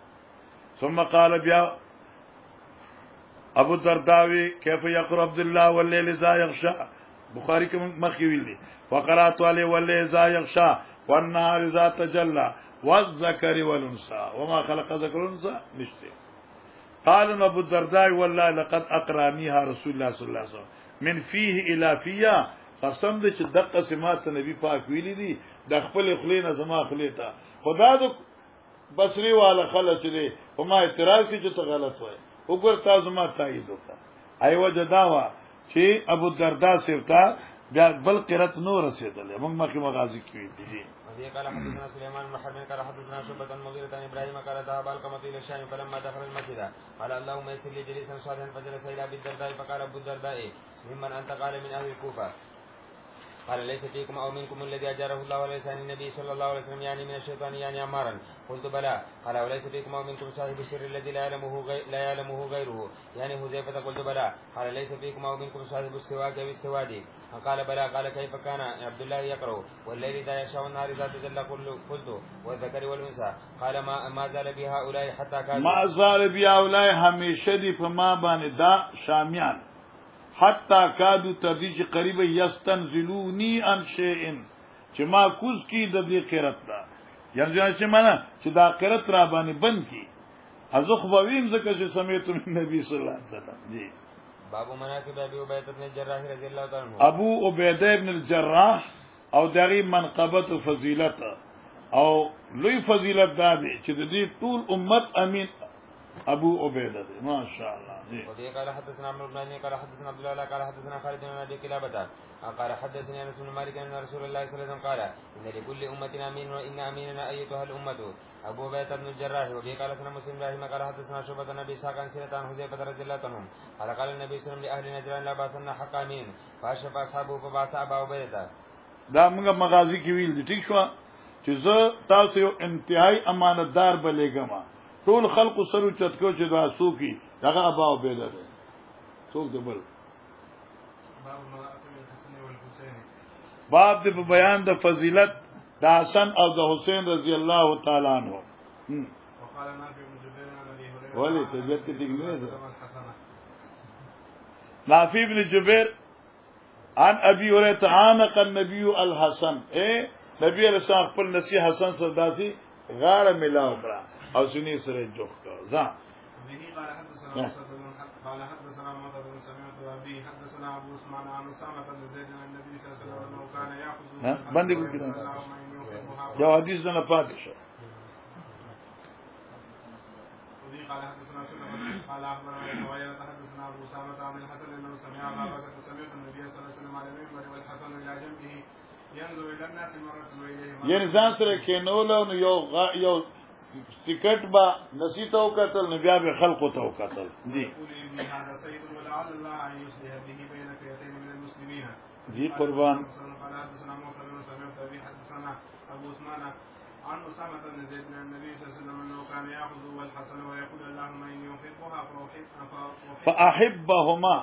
ثم قال بیا ابو الدرداوی کیف یقرأ عبد الله والليل اذا يغشى بخاری کې مخکې ویلي فقرات علی والليل اذا يغشى والنهار اذا تجلى والذكر والانثى وما خلق ذكر والانثى نشته. قال ابو الدرداء والله لقد اقرانيها رسول الله صلى الله عليه وسلم من فيه الى فيها قسم دې چې دغه سمات نبی پاک ویلي دي د خپل خلینا زما خلیتا خدا دې بصری والا خلک دې او ما اعتراض کی چې ته غلط وای وګور تاسو ما تایید وکړه ایو جداوا چې ابو الدرداء سیفتا بیا بل قرت نور رسیدل موږ مخکې مغازی کوي دي. وفي قال حدثنا سليمان بن حرب قال حدثنا شعبة المغيرة عن ابراهيم قال ذهب القمة الى الشام فلما دخل المسجد قال اللهم يسر لي جليسا صالحا فجلس الى ابي الدرداء فقال ابو الدرداء ممن انت؟ قال من اهل الكوفة. قال ليس فيكم أو منكم الذي أجاره الله على لسان النبي صلى الله عليه وسلم يعني من الشيطان يعني عمارا؟ قلت بلى. قال وليس فيكم أو منكم صاحب السر الذي لا يعلمه غيره يعني حذيفة؟ قلت بلى. قال ليس فيكم أو منكم صاحب السواك أو السواد؟ قال بلى. قال كيف كان عبد الله يقرأ والليل إذا يشاء النهار إذا تجلى قلت والذكر والأنثى؟ قال ما زال بهؤلاء حتى كادوا ما زال بهؤلاء همیشه دی په ما باندې دا شامیان حتی کادو تدیج قریب یستنزلونی عن شیء چې ما کوز کی د دې قرت دا یعنی چې معنا چې دا قرت را باندې بند کی ازخ بویم زکه چې سمیت نبی صلی الله علیه وسلم. جی باب مناقب ابي عبيده بن الجراح رضي الله تعالى عنه. ابو عبیده ابن الجراح او دغه منقبت او فضیلت او لوی فضیلت دا دی چې د دې ټول امت امین ابو عبیده دی ماشاءالله. جی وبه قال حدثنا عمرو بن قال حدثنا عبد الله قال حدثنا خالد بن ابي كلابه قال حدثني انس بن مالك ان رسول الله صلى الله عليه وسلم قال ان لكل امه امين وان اميننا ايتها الامه ابو عبيده بن الجراح. وبه قال سنا مسلم ابراهيم قال حدثنا شعبة بن ابي اسحاق عن سيرة عن حذيفة رضي الله عنه قال النبي صلى الله عليه وسلم لاهل نجران لا باسن حق امين فاشف اصحابه فبعث ابا عبيده. دا موږ مغازی کې ویل دي ٹھیک شو چې زه تاسو یو انتهایی امانتدار بلېګم ټول خلق سره چتکو چې دا سوکي دغه ابا عبیده ده څوک دی بل باب د بیان د فضیلت د حسن او د حسین رضی الله تعالی عنہ. وقال نافع بن جبير عن ابي هريره ولی طبیعت کې دیګنه ده نافع بن جبیر عن ابي هريره عانق النبي الحسن نبی علیہ السلام خپل نصیح حسن سرداسي غاړه ملاو کړه او سنی سره جوخ کړه ځان قال حدثنا محمد بن سمعت ابي حدثنا ابو عثمان عن اسامه بن زيد عن النبي صلى الله عليه وسلم كان ياخذ باندې کو کړه یو حدیث نه پاتې شو. قال حدثنا سليمان قال اخبرنا ويا حدثنا ابو اسامه عن الحسن انه سمع ابا بكر سمعت النبي صلى الله عليه وسلم على المنبر والحسن الى جنبه ينظر الى الناس مره واليه یعنی ځان سره کې نو یو سکټ با نسیته او قتل نه بیا به خلقو ته قتل. جی جی قربان. عن أسامة بن زيد بن النبي صلى الله عليه وسلم أنه كان يأخذ والحسن ويقول اللهم إني أحبها فأحبهما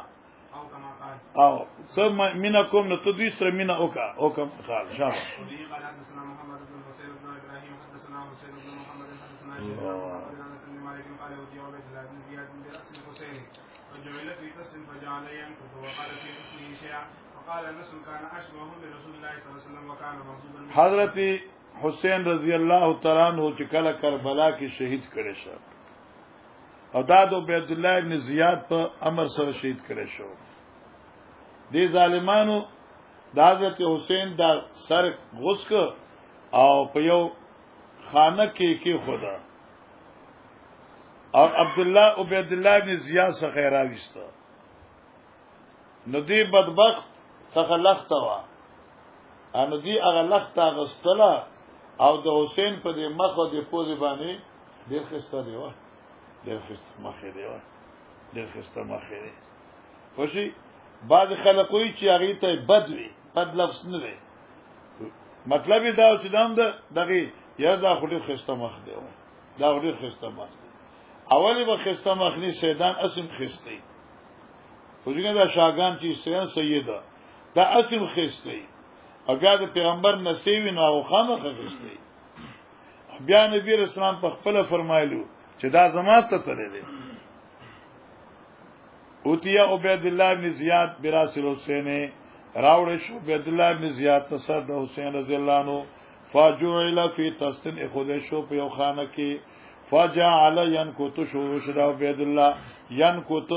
أو كما قال أو ثم منكم نتدويسر من أوكم قال شابه. وبه قال حدثنا محمد بن حسين بن إبراهيم حدثنا حسين بن محمد حدثنا محمد بن أنس بن مالك قال أوتي عبيد الله بن زياد برأس الحسين فجعل في قص فجعل ينكت وقال في حسنه شيئا وقال أنس كان أشبه برسول الله صلى الله عليه وسلم وكان مغضوبا. حضرت حسین رضی الله تعالی عنہ چې کله کربلا کې شهید کړي شو او دا د عبد الله ابن زیاد په امر سره شهید کړي شو. دې ظالمانو د حضرت حسین دا سر غوسک او په یو خانه کې خدا او عبد الله ابن زیاد څخه راويسته نو دې بدبخت څخه لخته وا ان دې هغه لخته غستله او د حسین په دې مخ او د پوزې باندې ډېر خسته دی و ډېر خسته مخې دی و ډېر خسته مخې دی. خوشي بعض خلک وایي چې هغه ته بد وي بد لفظ نه دی مطلب دا چې دام دغه یا دا خو ډېر خسته مخ دی و دا ډېر خسته مخ دی. اولی به خسته مخ نه سیدان اسم خسته خوشي دا شاګان چې سیدان سیدا دا اسم خسته اګه د پیغمبر نصیب نه او خامخه غشتي. بیا نبی رسول الله په خپل فرمایلو چې دا زمات ته تللی دی. اوتیا عبید الله بن زیاد براس الحسین راوړ شو عبید الله بن زیاد تصر د حسین رضی الله عنه فجعل فی تستن خود شو په یو خانه کې فجعل ينکت شو شدا عبید الله ينکت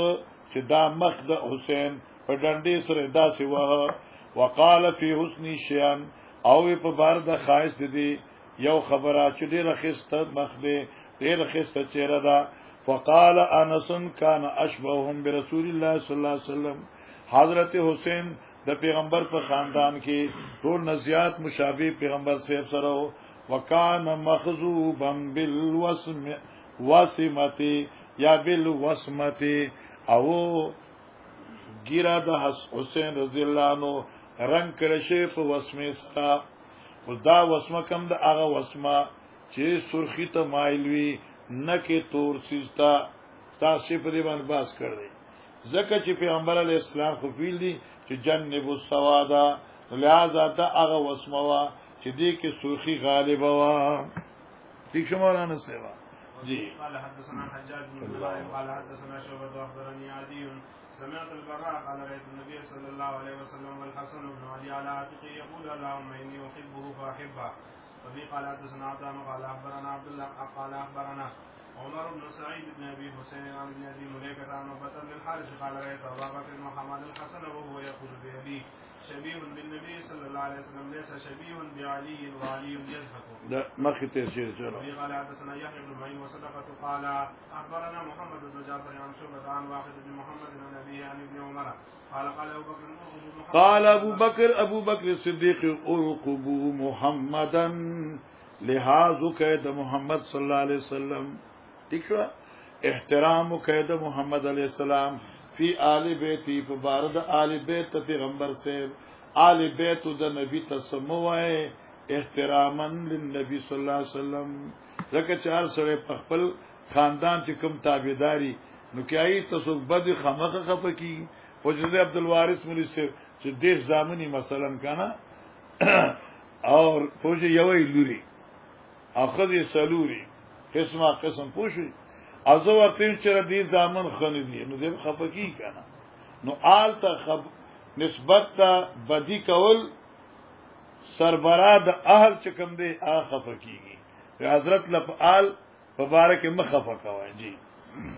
چې دا مخ د حسین په ډنډې سره داسې وه وقال فی حسن شیان او په بار د خاص دي یو خبره چې ډیره خسته مخ دی ډیره خسته چهره ده. فقال انس کان اشبههم برسول الله صلی الله علیه وسلم حضرت حسین د پیغمبر په خاندان کې ټول نزیات مشابه پیغمبر صاحب سره وکانه مخذوبا بالوسمتی یا بالوسمتی او ګیرا د حسین رضی الله عنه رنگ کړه شي په وسمه سره دا وسمه کم د هغه وسمه چې سرخی ته مایل وي نه کې تور سیستا تاسو په دې باندې باس کړی ځکه چې پیغمبر علی السلام خو ویل دي چې جنب السوادا لہذا دا هغه وسمه وا چې دې کې سرخی غالب وا ٹھیک شمارانه سیوا جی قال حدثنا حجاج بن الله قال حدثنا شعبة اخبرني عدي سمعت البراء قال رأيت النبي صلى الله عليه وسلم والحسن بن علي على عاتقه يقول اللهم اني احبه فاحبه. وفي قال حدثنا عبدان قال اخبرنا عبد الله قال اخبرنا عمر بن سعيد بن ابي حسين عن ابن ابي مليكه عن عقبة بن الحارث قال رأيت ابا بكر وحماد الحسن وهو يقول بابي شبيه بالنبي صلى الله عليه وسلم ليس شبيه بعلي وعلي يزهق. ده مخي تيسير جلو. قال حدثنا يحيى بن معين وصدقة قال اخبرنا محمد بن جعفر عن شعبة عن واحد بن محمد عن ابيه عن ابن عمر قال ابو بكر الصديق ارقبوا محمدا لحاظ قید محمد صلی الله علیه وسلم ٹھیک شو احترام قید محمد علیہ السلام فی آل بیتی فبارد آل بیت پیغمبر سے آل بیت د نبی تسموه احتراما للنبی صلی الله علیه وسلم زکه چار سره خپل خاندان چې کوم تابعداري نو کیای تاسو بد خمخه خپکی حجرت عبدالوارث مولوی سے چې دیش زامنی مثلا کنه اور پوجي یوې لوري اخذ سلوري قسمه قسم پوشي ازو ورتین چې دې زامن خنه دي نو دې خپکی کنه نو آل ته نسبت ته بدی کول سربراه د اهل چې کوم دی هغه خفکیږي حضرت لفعال مبارک مخفه کوي جی.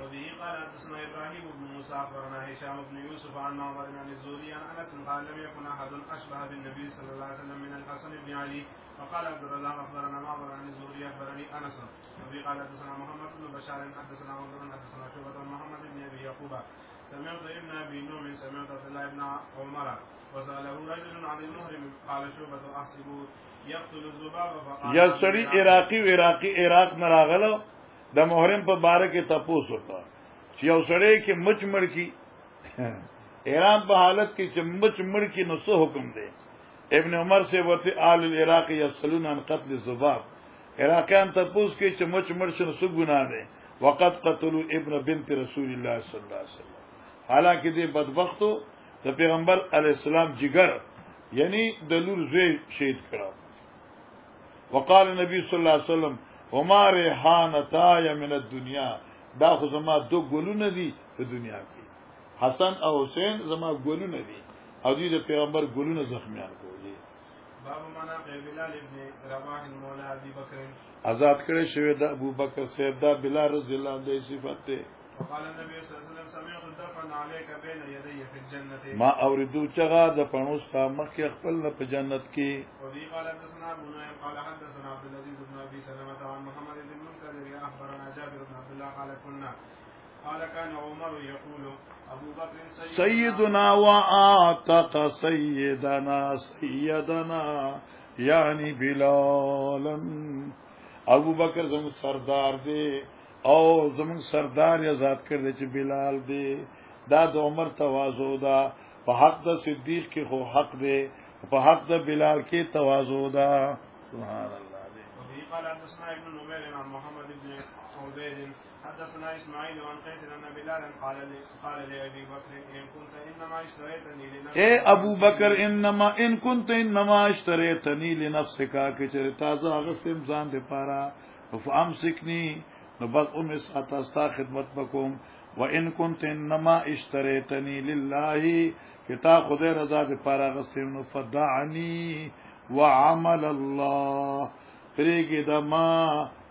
وبه قال حدثنا ابراهيم بن موسى اخبرنا هشام بن يوسف عن معمر عن الزهري عن انس قال لم يكن احد اشبه بالنبي صلى الله عليه وسلم من الحسن بن علي. وقال عبد الرزاق اخبرنا معمر عن الزهري اخبرني انس. وبه قال حدثنا محمد بن بشار حدثنا عمر حدثنا شعبة عن محمد بن ابي يعقوب سمعت ابن ابي نعم سمعت عبد الله بن عمر وساله رجل عن المهرم قال شعبة احسبه يقتل الذباب فقال یا سړی عراق نه راغلو د محرم په باره کې تاسو ته چې یو سړی کې مچ مړ کی ایران په حالت کې چې مچ مړ کی نو څه حکم دی ابن عمر سے ورته آل العراق یسلون عن قتل الذباب عراقیان تاسو کې چې مچ مړ شنو څه ګناه ده وقد قتلوا ابن بنت رسول الله صلی الله علیه وسلم حالانکه دې بدبختو د پیغمبر علی السلام جګر یعنی د لور زوی شهید کړو. وقال النبي صلی الله علیه وسلم وما ریحانتای من الدنیا دا خو زما دو ګلونه دي په دنیا کې حسن او حسین زما ګلونه دي او دې د پیغمبر ګلونه زخمیان کوي. باب مناقب بلال ابن رباح مولا ابي بکر آزاد کړي شوی د ابو بکر سید دا بلال رضی الله عنه صفات ته. وقال النبي صلى الله عليه وسلم سمعت الدفن عليك بين يدي في الجنه ما اوریدو چغا د پڼوس تا مخ خپل په جنت کې. وبي قال حدثنا ابو نعيم قال حدثنا عبد العزيز بن ابي سلمة عن محمد بن منكدر اخبرنا جابر بن عبد الله قال كان عمر يقول ابو بكر سيدنا واعتق سيدنا يعني بلالا ابو بکر زمون سردار دی او زمون سردار آزاد کړی چې بلال دی دا د عمر تواضع ده په حق د صدیق کې خو حق دی په حق د بلال کې تواضع ده سبحان الله دی. وفي قال حدثنا ابن نمير عن محمد بن عبيد حدثنا اسماعيل عن قيس ان بلال قال لابي بكر ان كنت انما اشتريتني لنفسك اے ابو بکر ان كنت انما اشتريتني لنفسك کہ چر تازه اغستم ځان دې پارا فامسكني نو بس ساته ستا خدمت وکوم وان كنت انما اشتريتني لله کتا خدای رضا دې پارا اغستم نو فدعني وعمل الله پریګه دما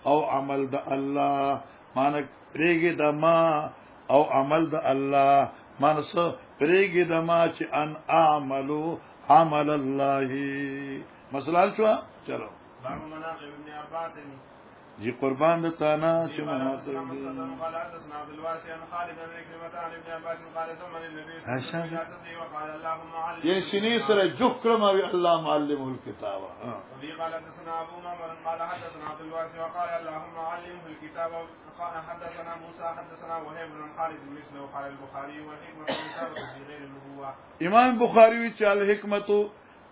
او عمل د الله مانک پریګه دما او عمل د الله مانس پریګه دما چې ان اعملو عمل الله مثلا شو چلو باب مناقب ابن عباس جی قربان د تانا چې مناقب قال حدثنا عبد الواسع عن خالد بن عكرمة عن ابن عباس قال ثم النبي صلى الله عليه وسلم وقال اللهم علم یہ سنی سره جوکرم او الله معلم الكتاب. وفي قال حدثنا ابو معمر قال حدثنا عبد الواسع وقال اللهم علمه الكتاب. قال حدثنا موسى حدثنا وهيب بن خالد مثله قال البخاري والحكمة في غير النبوة. امام بخاری چې الحکمت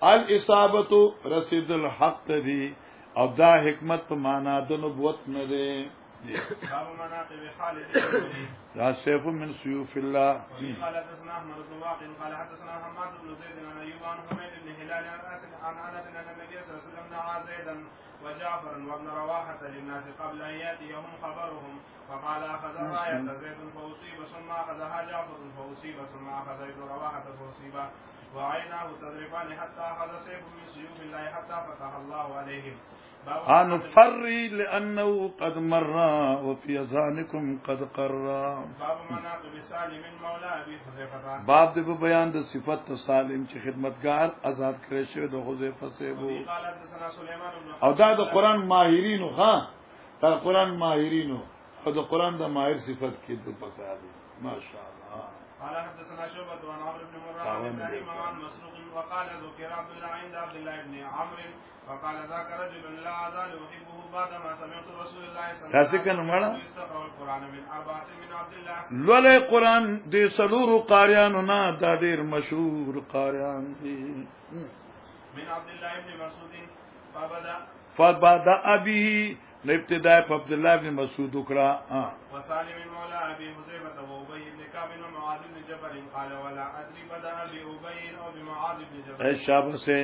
الاصابت رسید الحق دی او دا حکمت په معنا د نبوت نه دی. باب مناقب خالد بن الوليد دا سيف من سيوف الله. قال حدثنا احمد بن واقد قال حدثنا حماد بن زيد عن ايوب عن حميد بن هلال عن انس ان النبي صلى الله عليه وسلم دعا زيدا وجعفرا وابن رواحه للناس قبل ان ياتيهم خبرهم فقال اخذ رايه زيد فاصيب ثم اخذها جعفر فاصيب ثم اخذ ابن رواحه فاصيب وعيناه تضربان حتى اخذ سيف من سيوف الله حتى فتح الله عليهم. عن فري لأنه قد مر وفي أذانكم قد قر. باب مناقب سالم مولى أبي حذيفة. باب د بیان د صفت سالم چې خدمتگار آزاد کړی شوی د حذیفه سیبو. قال حدثنا سليمان بن او دا د قران ماهرینو ها دا قران ماهرینو او د قران د ماهر صفت کې د پکار دي ماشاءالله. قال حدثنا شعبة عن عمرو بن مرة عن ابراهيم عن مسروق وقال ذكر عبد الله عند عبد الله بن عمرو وقال ذاك رجل لا أزال أحبه بعدما سمعت رسول الله صلى الله عليه وسلم يستقرأ القرآن من أربعة من عبد الله. لولې قران د سلور قاریانو نه دا ډیر مشهور قاریان دي. من عبد الله بن مسعود فبدا ابي ابتداء عبد الله بن مسعود وکړه. وسالم مولى ابي حذيفه وابي بن كعب ومعاذ بن جبل قال ولا ادري بدا ابي ابي او بمعاذ بن جبل. شابه سے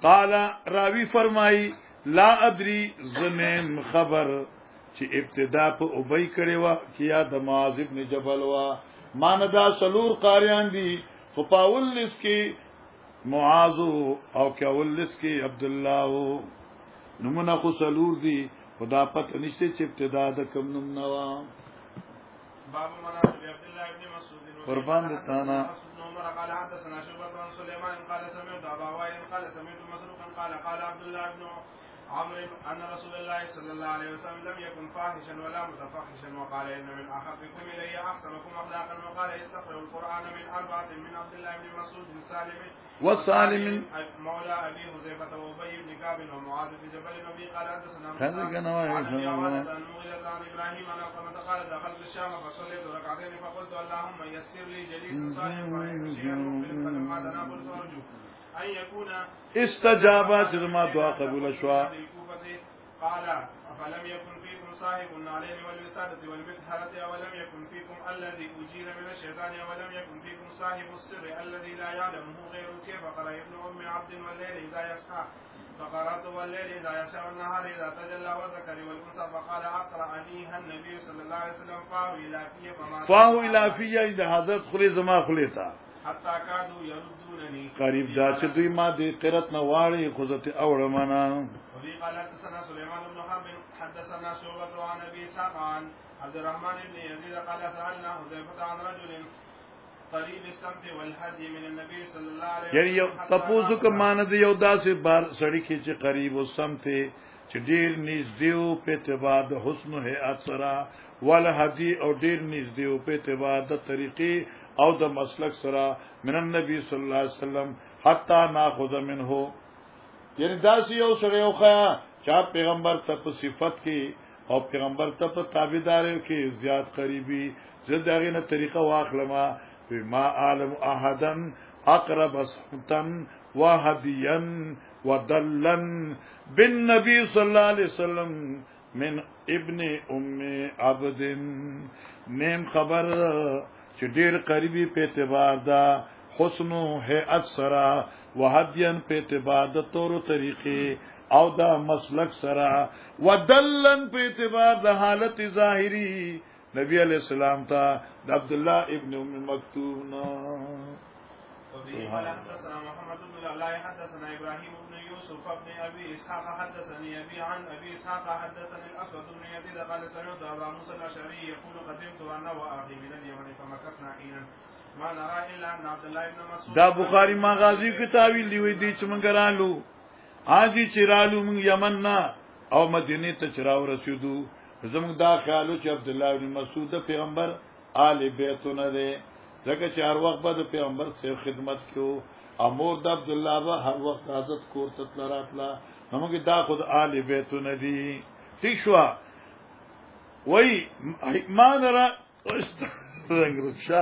قال راوی فرمای لا ادري زمين خبر چې ابتدا په ابي کړي وا کیا د معاذ بن جبل وا ماندا سلور قاریان دي خو پاولس کې معاذ او کاولس کې عبد الله نمونه خو سلور دي خدا پته نشته چې ابتدا د کوم نوم نوا. باب مناقب عبد الله بن مسعود قربان دتانا. قال حدثنا شعبة عن سليمان قال سمعت أبا وائل قال سمعت مسروقا قال عبد الله بن عمرو أن رسول الله صلى الله عليه وسلم لم يكن فاحشا ولا متفحشا وقال إن من أحبكم إلي أحسنكم أخلاقا وقال يستقرأ القرآن من أربعة من عبد الله بن مسعود سالم وسالم مولى أبي حذيفة وأبي بن كعب ومعاذ بن جبل وأبي قال حدثنا هذا كان واحد عن مغيرة عن إبراهيم أن قال قال دخلت الشام فصليت ركعتين فقلت اللهم يسر لي جليس صالح ويمشي المؤمن فلما دنا قلت أرجو أن يكون استجابت ما دعا قبول شوا. قال أفلم يكن فيكم صاحب النعلين والوسادة والمدهرة أولم يكن فيكم الذي أجير من الشيطان أولم يكن فيكم صاحب السر الذي لا يعلمه غيره كيف قرأ ابن أم عبد والليل إذا يسعى فقرأت والليل إذا يشاء والنهار إذا تجلى والذكر والأنثى فقال أقرأنيها النبي صلى الله عليه وسلم فاهو إلى فيه إذا حضرت خلي زما خليتا حتى كادوا يردونني قریب دا چې دوی ما دې قرت نه واړي خودت اوړه معنا. وفي قال حدثنا سليمان بن حرب حدثنا شعبة عن ابي اسحاق عن عبد الرحمن بن يزيد قال سألنا حذيفة عن رجل قريب السمت والهدي من النبي صلى الله عليه وسلم. یعنی تاسو کوم مان دې یو داسې بار سړی کې چې قریب السمت چې ډیر نږدې په اعتبار د حسن هيئت سره والهدي او ډیر نږدې په اعتبار د طریقې او د مسلک سره من النبي صلی الله علیه وسلم حتا ناخذ منه. یعنی داسې یو سره یو خیا چې پیغمبر ته په صفت کې او پیغمبر ته په تابعداري کې زیات قریبي زه دغه نه طریقه واخلمه بما عالم احدن اقرب سمتا وهديا ودلا بالنبي صلى الله عليه وسلم من ابن ام عبد. نیم خبر چې ډیر قریبي په اعتبار دا حسن او هيئت سره وهديا په اعتبار د تور طریقې او دا مسلک سره ودلن په اعتبار د حالت ظاهري نبی علیہ السلام ته د عبد الله ابن ام مکتوم. وفي قال حدثنا محمد بن العلاء حدثنا ابراهيم بن يوسف بن ابي اسحاق حدثني ابي عن ابي اسحاق حدثني الاسود بن يزيد قال سمعت ابا موسى الاشعري يقول قدمت انا واخي من اليمن فمكثنا حينا ما نرى الا ان عبد الله بن مسعود. دا بخاری مغازی کتابی دی وی دي چې مونږ رالو اځي چې رالو مونږ یمن نه او مدینه ته چراو رسیدو زموږ دا خیالو چې عبد الله بن مسعود پیغمبر آل بیتونه ده ځکه چې هر وخت به پیغمبر سره خدمت کیو امور د عبد الله به هر وخت حضرت کور ته تلراتلا موږ دا خود آل بیتونه دي. ٹھیک شو وای ما نرا رنگ رخصا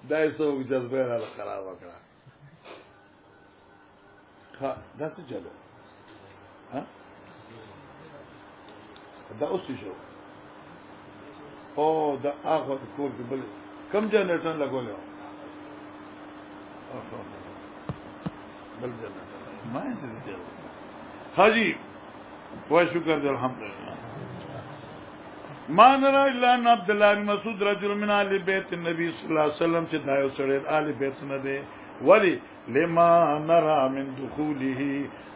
دایسو جذبه را خراب کړه دا څه چلو ها دا اوس شو او دا هغه کور کې بل کم جنریټر لګول بل جنریټر ما څه دي حاجی وا شکر دې الحمدلله ما نرى الا ان عبد الله بن مسعود رجل من آل بیت النبي صلی الله علیه وسلم چې دایو سره آل بیت نه دی ولی لما نرى من دخوله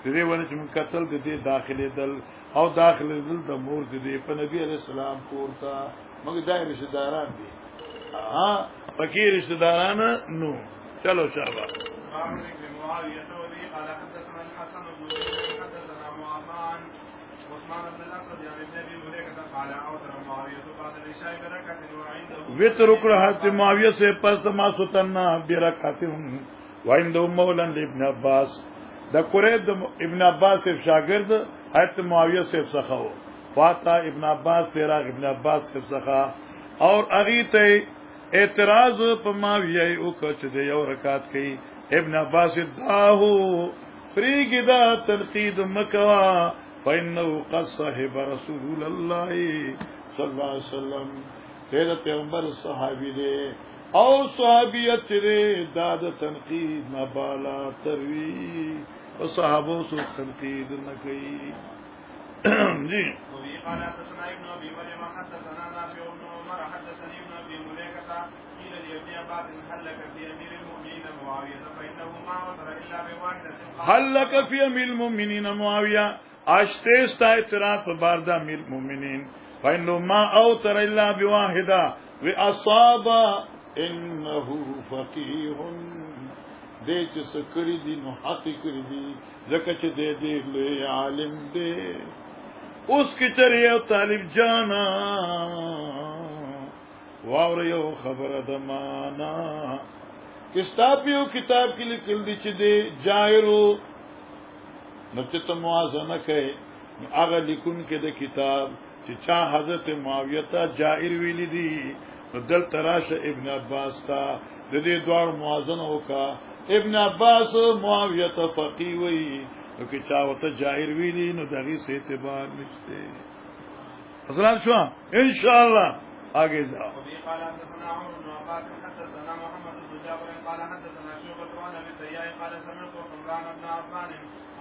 دې ونه چې قتل دې داخله دل او داخله دل د مور دې په نبی علیہ السلام کوړه مګر دای رشتہ داران دي ها فقیر رشتہ داران نو چلو شاباش قال حدثنا الحسن بن حدثنا معاذ عثمان بن الاسود عن النبي مليكه قال اوتر معاويه قال لشاي بركه وعنده وتر حضرت معاویہ سے پس ما سوتنا برکات وعنده مولا ابن عباس دا قرید ابن عباس سے شاگرد حضرت معاویہ سے سخاو فاتا ابن عباس پیرا ابن عباس سے سخا اور اغیته اعتراض په معاویہ او کچ دے یو رکعت کی ابن عباس داهو فریګدا تنقید مکوا فإنه قد صاحب رسول الله صلی الله علیه وسلم دغه پیغمبر صحابي دي او صحابیت دې داد تنقید نه بالا تروي او صحابو سو تنقید نه کوي جی وفي قال حدثنا ابن ابي مريم حدثنا نافع بن عمر حدثني ابن ابي مليكه قيل لابن عباس هل لك في امير المؤمنين معاويه فانه ما وصل الا بواحده هل لك في امير المؤمنين معاويه اشتست اعتراف بارد امير المؤمنين فانه ما اوتر الا بواحده واصاب انه فقيه دې چې سکړی دي نو حقیقت کړی دي ځکه چې دې له عالم دې اوس کې چرې او طالب جانا واور یو خبره د معنا کتاب کې لیکل دي چې دې جائرو نو چې ته موازنه کوي هغه لیکون کې د کتاب چې چا حضرت معاویه ته جائر ویلي دي دل تراشه ابن عباس تا د دې دوار موازنه وکا ابن عباس معاویه ته فقيه وی نو کې چا وته جائر ویلي نو دغه سه اعتبار نشته حضرات شو ان شاء الله آگے جاؤ وفي قال حدثنا عمرو بن عباد حدثنا محمد بن جابر قال حدثنا شعبة عن ابي التياح قال سمعت عمران بن عفان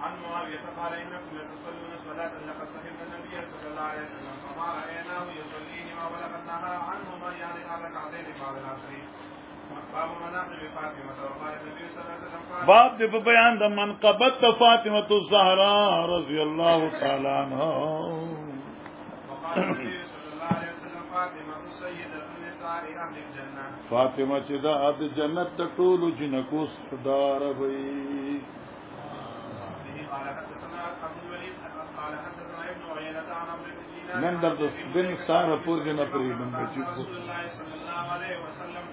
عن معاوية قال انكم لتصلون صلاة لقد صحبنا النبي صلى الله عليه وسلم فما رأيناه يصليهما ولقدناها عنهما يعني ركعتين بعد العصر باب مناقب فاطمة وقال النبي صلى الله عليه وسلم باب دې په بیان د منقبت فاطمه الزهراء رضی الله تعالی عنها وقال النبي صلى الله عليه وسلم فاطمة سيدة النساء أهل الجنة فاطمه چې د جنت د ټولو جنکو سردار وي قال حدثنا ابو الوليد قال حدثنا ابن عيينة عن عمرو بن دينار نن در بن ساره پور دینه پرې رسول الله صلى الله عليه وسلم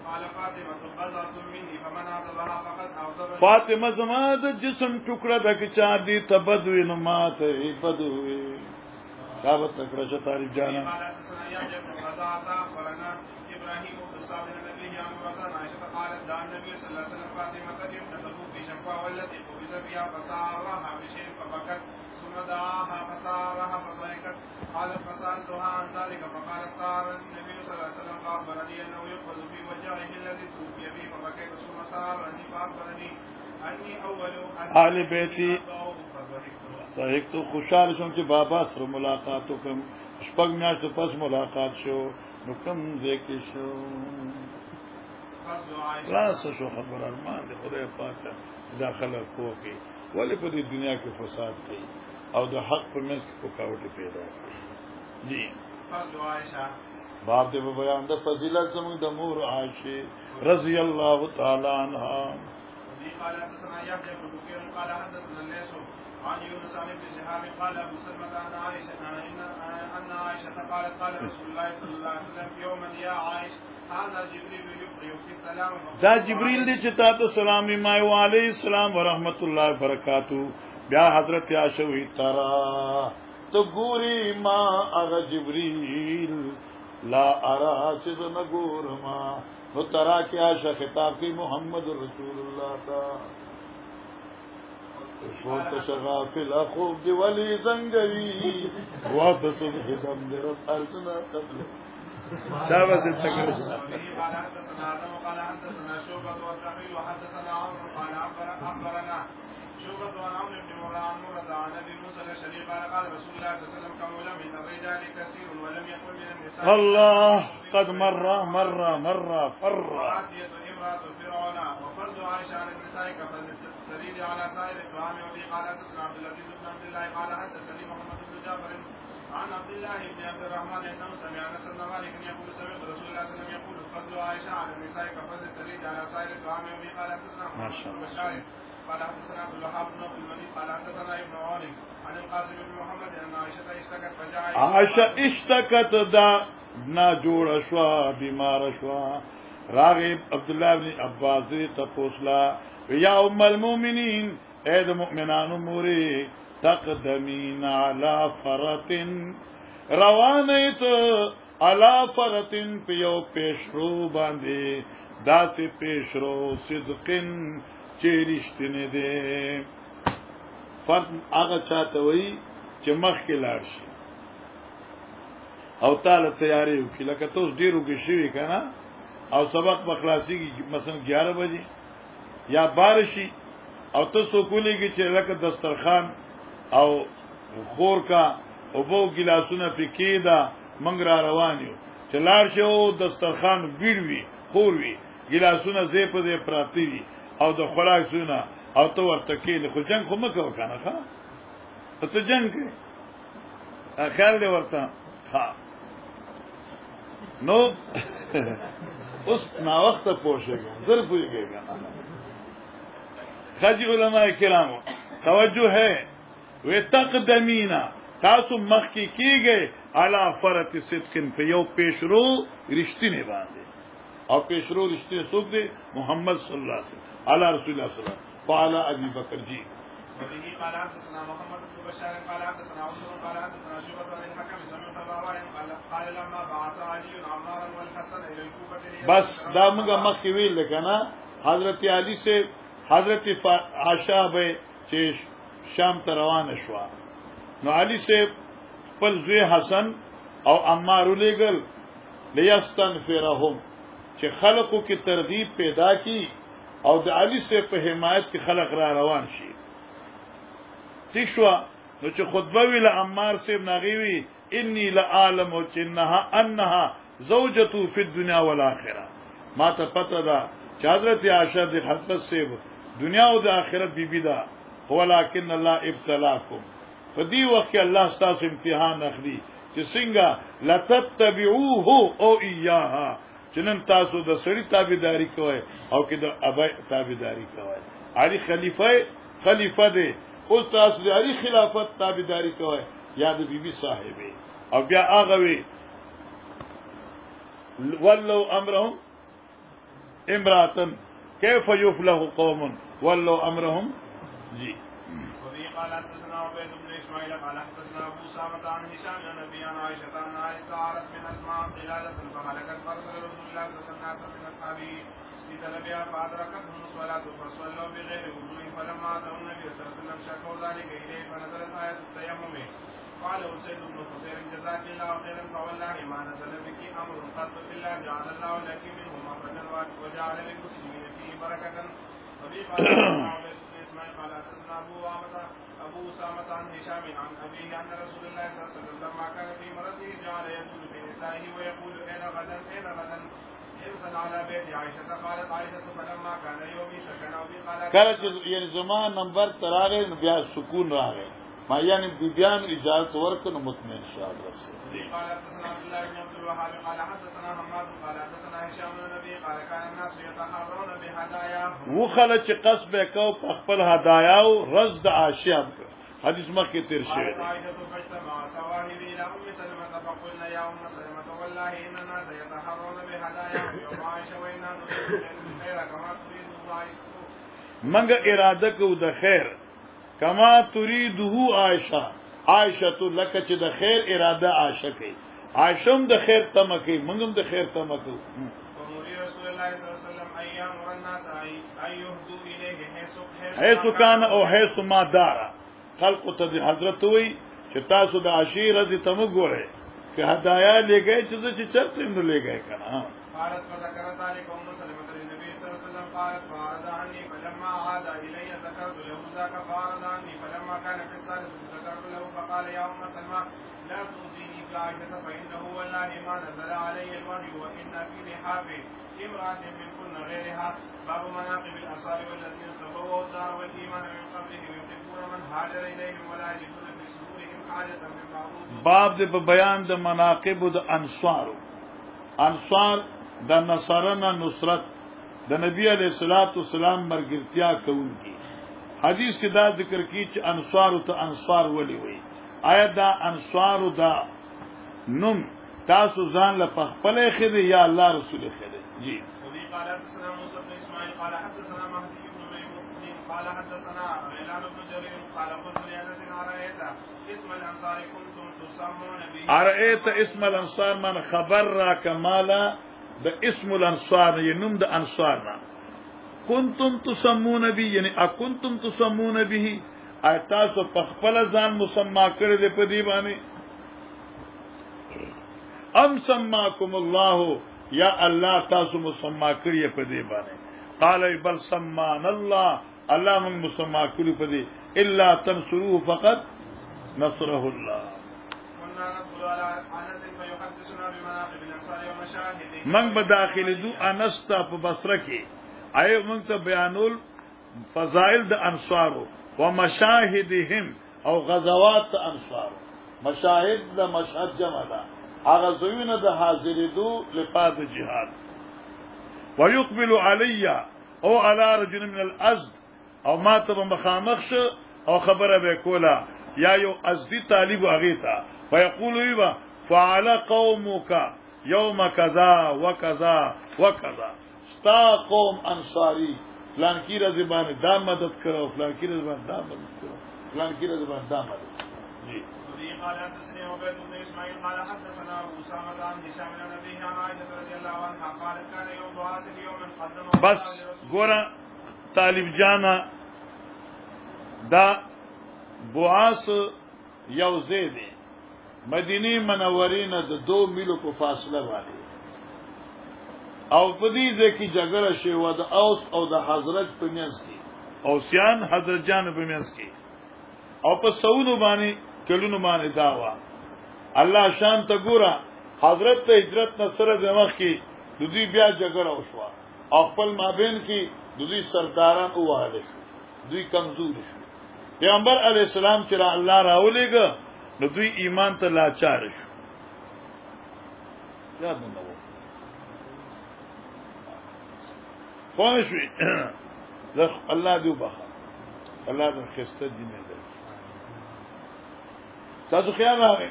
قال فاطمة قضت مني فمن عذبها فقد أوجب فاطمه زما د جسم ټوکړه د چا دي تبدوی نو ماته بدوي دا به تکړه چې تعریف جانا قال حدثنا يحيى بن رضاعة أخبرنا إبراهيم بن سعد بن أبي عن وطن عائشة قالت دعا النبي صلى الله عليه وسلم فاطمة ابنته في شفاء والتي قبض بها فسارها بشيء فبكت ثم دعاها فسارها فضحكت قالت فسألتها عن ذلك فقالت صار النبي صلى الله عليه وسلم فأخبرني أنه يقبض في وجهه الذي توفي فيه فبكيت ثم سارني فأخبرني أني أول آل بیتی صحیح تو خوشحال شوم چې بابا سره ملاقات وکم شپږ میاشتې پس ملاقات شو نو کوم ځای کې شو خلاص شو خبر ارمان دی خدای پاک داخله کوي ولی په دې دنیا کې فساد کوي او د حق په منځ کې کوکاوټي پیدا کوي جی فضل عائشة باب دې په بیان د فضیلت زموږ د مور عائشہ رضی الله تعالی عنها قال حدثنا يحيى بن بكير قال حدثنا الليث عن يونس عن ابن شهاب قال ابو سلمة عن عائشة ان عائشة قالت قال رسول الله صلى الله عليه وسلم يوما يا عائشة هذا جبريل يقرئ في السلام دا جبريل دې چې تاسو سلام مای علیه السلام ورحمت الله وبرکاتہ بیا حضرت عائشہ وی ترا تو ګوري ما هغه جبريل لا ارى چې نه ګورما نو ترا کې عائشہ خطاب کی محمد رسول الله تا شوت شغافل اخوب دی ولی زنگوی وات صبح دم درب ارسنا قبل شابه تکرس قال حدثنا آدم قال حدثنا شعبة والرحيل وحدثنا عمرو قال أخبرنا شعبة عن عمرو بن مرة عن أبي موسى الأشعري قال قال رسول الله صلى الله عليه وسلم كمل من الرجال كثير ولم يكن من النساء الله قد مر فر وعاسية امرأة فرعون وفرد عائشة عن النساء كفرد السريد على سائر الطعام وفي قال حدثنا عبد العزيز بن عبد الله قال حدثني محمد بن جعفر عن عبد الله بن عبد الرحمن انه سمع انس بن مالك يقول سمعت رسول الله صلى الله عليه وسلم يقول فضل عائشه على النساء كفضل السريد على سائر الطعام وفي قال حدثنا محمد بن بشار قال حدثنا عبد الوهاب بن عبد الملك قال حدثنا ابن عون عن القاسم بن محمد ان عائشه اشتكت فجاء عائشه اشتكت دا نا جوړ شوا بیمار شوا راغب عبد الله بن عباس تپوسلا یا ام المؤمنین اے د مؤمنانو موري تقدمین علی فرتن روانیت علی فرتن پیو پیشرو باندې داسې پیشرو صدقن چیرشتنه ده فرد هغه چاته وي چې مخ کې لاړ شي او تعالی تیاری وکړي لکه تاسو ډیرو کې شوي کنه او سبق بخلاصي مثلا 11 بجې یا بارشي او تاسو کولېږي چې لکه دسترخوان او خور کا او بو ګلاسونه پکې دا منګ را روان یو چې لار شو دسترخوان ویړوي خور وی ګلاسونه زې په دې پراتی وي او د خوراک سونه او تو ورته کې خو جنگ خو مکو کنه ښا ته جنگ کې خیال دې ورته ها نو اوس نا وخت پوښیږم زر پوښیږم خاجی علماء کرامو توجه ہے و تقدمینا تاسو مخ کی کیږي علا فرت صدقن په یو پیشرو رښتینه باندې او پیشرو رښتینه څوک دی محمد صلی الله علیه وسلم علی رسول الله صلی الله علیه وسلم وعلى ابي بکر جی وبه قال حدثنا محمد بن بشار قال حدثنا عمرو قال حدثنا شعبة عن الحكم سمعت ابا قال لما بعث علي عمارا والحسن الى الكوفة بس دا موږ مخ ویل کنه حضرت علی سے حضرت عائشہ به چې شام ته روان شو نو علي سے خپل زوی حسن او عمار ولېګل لیستنفرهم چې خلقو کې ترغیب پیدا کی او د علي سے په حمایت کې خلق را روان شي ٹھیک شو نو چې خطبه ویل عمار سے نغوي انی لعالم انها زوجته فی الدنيا والاخره ما ته پته ده چې حضرت عائشہ د حضرت سے دنیا او د آخرت بیبی ده ولکن الله ابتلاکم فدی وخت الله ستاسو امتحان اخلي چې څنګه لتتبعوه او ایاها چنن تاسو د سړی تابعداري کوئ او کې د ابي تابعداري کوئ علي خلیفہ دی اوس تاسو د علي خلافت تابعداري کوئ یا د بیبي صاحبې او بیا هغه وی ولو امرهم امراتن كيف يفلح قوم ولو امرهم جی وبه قال حدثنا عبيد بن اسماعيل قال حدثنا ابو سامة عن هشام عن ابي عن عائشة انها استعارت من اسماء قلادة فهلكت فرسل رسول الله صلى الله عليه وسلم من اصحابه بطلبها فادركتهم الصلاة فصلوا بغير وضوء فلما اتوا النبي صلى الله عليه وسلم شكوا ذلك اليه فنزلت آية التيمم قال سيد بن خسير جزاك الله خيرا فوالله ما نزل بك امر قط الا جعل الله لك منه مخرجا وجعل للمسلمين فيه بركة. وبه قال قال حدثنا ابو اسامة عن هشام عن ابيه ان رسول الله صلى الله عليه وسلم لما كان في مرضه جعل يدل في نسائه ويقول اين غدا حرصا على بيت عائشة. قالت عائشة فلما كان يومي سكن وبه قال کله چې یعنی زمان نمبر تراغه بیا سکون راغی ما یعنی بیان اجازه ورکړه مطمئن شاد رسول. قال حدثنا عبد الله بن عبد الوهاب قال حدثنا حماد قال حدثنا هشام بن النبي قال كان الناس يتحرون بهدايا وخلق چې قصب کو خپل هدايا او رزد عاشق حدیث مکه تیر شوی. عائشة فاجتمع سواهب الى ام سلمة فقلنا يا ام سلمة والله اننا يتحرون بهدايا يوم عائشة وإنا نريد الخير كما تريد عائشة. منګه اراده کو د خیر کما تريده عائشہ عائشہ لک چې د خیر اراده عاشق ای عائشم د خیر تمه کوي منګم د خیر تمه کوي. ومولي رسول الله صلى الله عليه وسلم ايام الناس اي يهدوا اليه حيث حيث كان او حيث ما دار خلق ته حضرت وي چې تاسو د عشیره دي تم ګوره که هدايا لګي چې چرته نو لګي کنه. قالت فذكر ذلك ام سلمة للنبي صلى الله عليه وسلم قالت فعرض عني فلما عاد الي ذكرت له ذاك فعرض عني فلما كان في الثالث ذكرت له فقال يا ام سلمة لا تؤذيني في عائشة فانه والله ما نزل علي الوحي وان في لحاف امرأة منكن غيرها. باب مناقب الانصار والذين تبوأوا الدار والايمان من قبلهم يحبون من هاجر اليهم ولا يجدون في صدورهم حاجة مما اوتوا. باب د بیان د مناقب د انصار د نصرنا نصرت د نبی علیہ الصلوۃ والسلام مرګرتیا کوونکی. حدیث کې دا ذکر کی چې انصار ته انصار ولي وي. آیا دا انصار دا نم تاسو ځان له خپل خدای یا الله رسول خدای. جی وبي قال حدثنا موسى بن اسماعيل قال حدثنا مهدي بن ميمون قال حدثنا غيلان بن جرير قال قلت لانس ارايت اسم الانصار كنتم تسمون به. ارايت اسم الانصار من خبر را کمالا د اسم الانصار ینم د انصارنا کنتم تسمون به یعنی اکنتم تسمون به ایتاسو پخپل ځان مسما کړی دی په دی باندې ام سماکم الله یا الله تاسو مسما کړی په دی باندې قال بل سمان الله الله من مسما کړی په دی الا تنصروه فقط نصره الله. من بداخل دو انستا په بصره کې آی موږ ته بیانول فضائل د انصارو و مشاهدهم او غزوات د انصارو. مشاهد د مشهد جمع ده هغه زوینه د حاضرېدو لپاره د جهاد. ويقبل علي او على رجل من الازد او ما ته مخامخ شو او خبره به کولا یا یو ازدی طالب اغیتا فیقول ایبا فعل قومک یوم کذا وکذا وکذا ستا قوم انصاری فلان کی رضبان دا مدد کرو فلان کی رضبان دا مدد کرو فلان کی رضبان دا مدد کرو. جی قال حدثني عبيد بن اسماعيل قال حدثنا ابو اسامه عن هشام بن ابي عن عائشه رضي الله عنها قالت كان يوم بعاث يوم قدمه بس ګورا طالب جانا دا بعاث یو زیده مدینه منورې نه د 2 میلو په فاصله باندې او په دې ځکه جګړه شوه د اوس او د حضرت په منځ کې اوسیان حضرت جان په منځ کې او په سونو باندې کلونو باندې داوا الله شان ته ګوره حضرت ته هجرت نصر د مخ کې د دې بیا جګړه وشوه او خپل مابین کې د دې سرداران واله دوی کمزور شو. پیغمبر علیہ السلام چې الله راولېګ نو دوی ایمان ته لاچار شو. یاد نه وو پوه شئ الله دې وبخا الله دې خسته دي نه ده. تاسو خیال راغی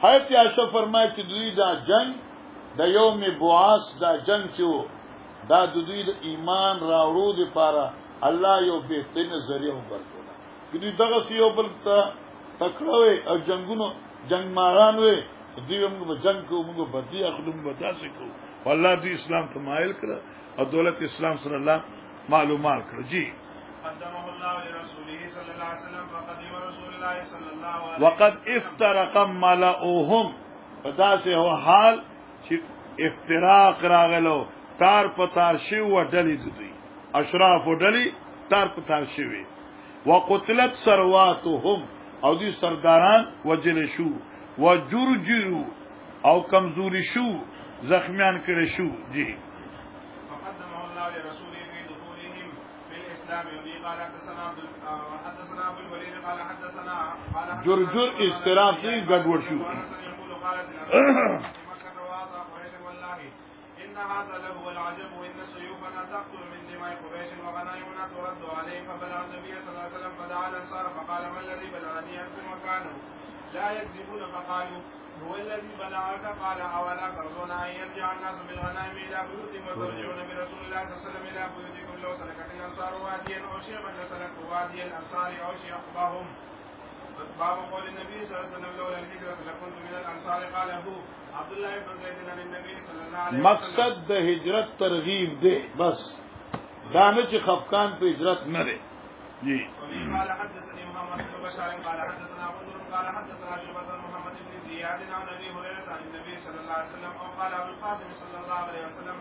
حضرت عائشہ فرمایي چې دوی دا جنگ د یوم بعاث دا جنگ چې دا د دوی د ایمان راوړو لپاره الله یو بهترین ذریعہ ورکړ. دوی دغه یو بل ته تکړه او جنگونو جنگ ماران وي دوی موږ په جنگ کې موږ بدی اخلم بتاسه کو والله دوی اسلام ته مایل کړ او دولت اسلام صلی الله معلومات کړ. جی قدمه الله لرسوله صلى الله عليه وسلم فقدم رسول الله صلى الله عليه وسلم وقد افترق ملؤهم فداسه هو حال چې افتراق راغلو تار په تار شی و ډلې دوی اشراف و ډلې تار په تار شي وقتلت ثرواتهم او دي سرداران وجل شو وجرجروا او کمزوري شو زخمیان کړي شو. جی فقدمه الله لرسوله في دخولهم في الاسلام وبه قال حدثنا ابو الوليد قال حدثنا جرجر استراف سے گڑبڑ شو. إن هذا له العجب وإن سيوفنا تقتل من دماء قريش وغنائمنا ترد عليه فبلغ النبي صلى الله عليه وسلم فدعا الأنصار فقال ما الذي بلغني أنتم وكانوا لا يكذبون فقالوا هو الذي بلغك قال أولا ترضون أن يرجع الناس بالغنائم إلى بيوتهم وترجعون برسول الله صلى الله عليه وسلم إلى بيوتكم لو سلكت الأنصار واديا أو شيئا لسلكت وادي الأنصار أو شيئا. باب قول النبي صلى الله عليه وسلم لولا الهجرة لكنت من الأنصار قال هو عبد الله بن زيد عن النبي صلى الله عليه وسلم. مقصد د هجرت ترغیب دی بس دانه چې خفقان په هجرت نه لري جی قال حدثني محمد بن بشار قال حدثنا ابو ذر قال حدثنا شعبة محمد بن زياد عن ابي هريرة عن النبي صلى الله عليه وسلم او قال ابو القاسم صلى الله عليه وسلم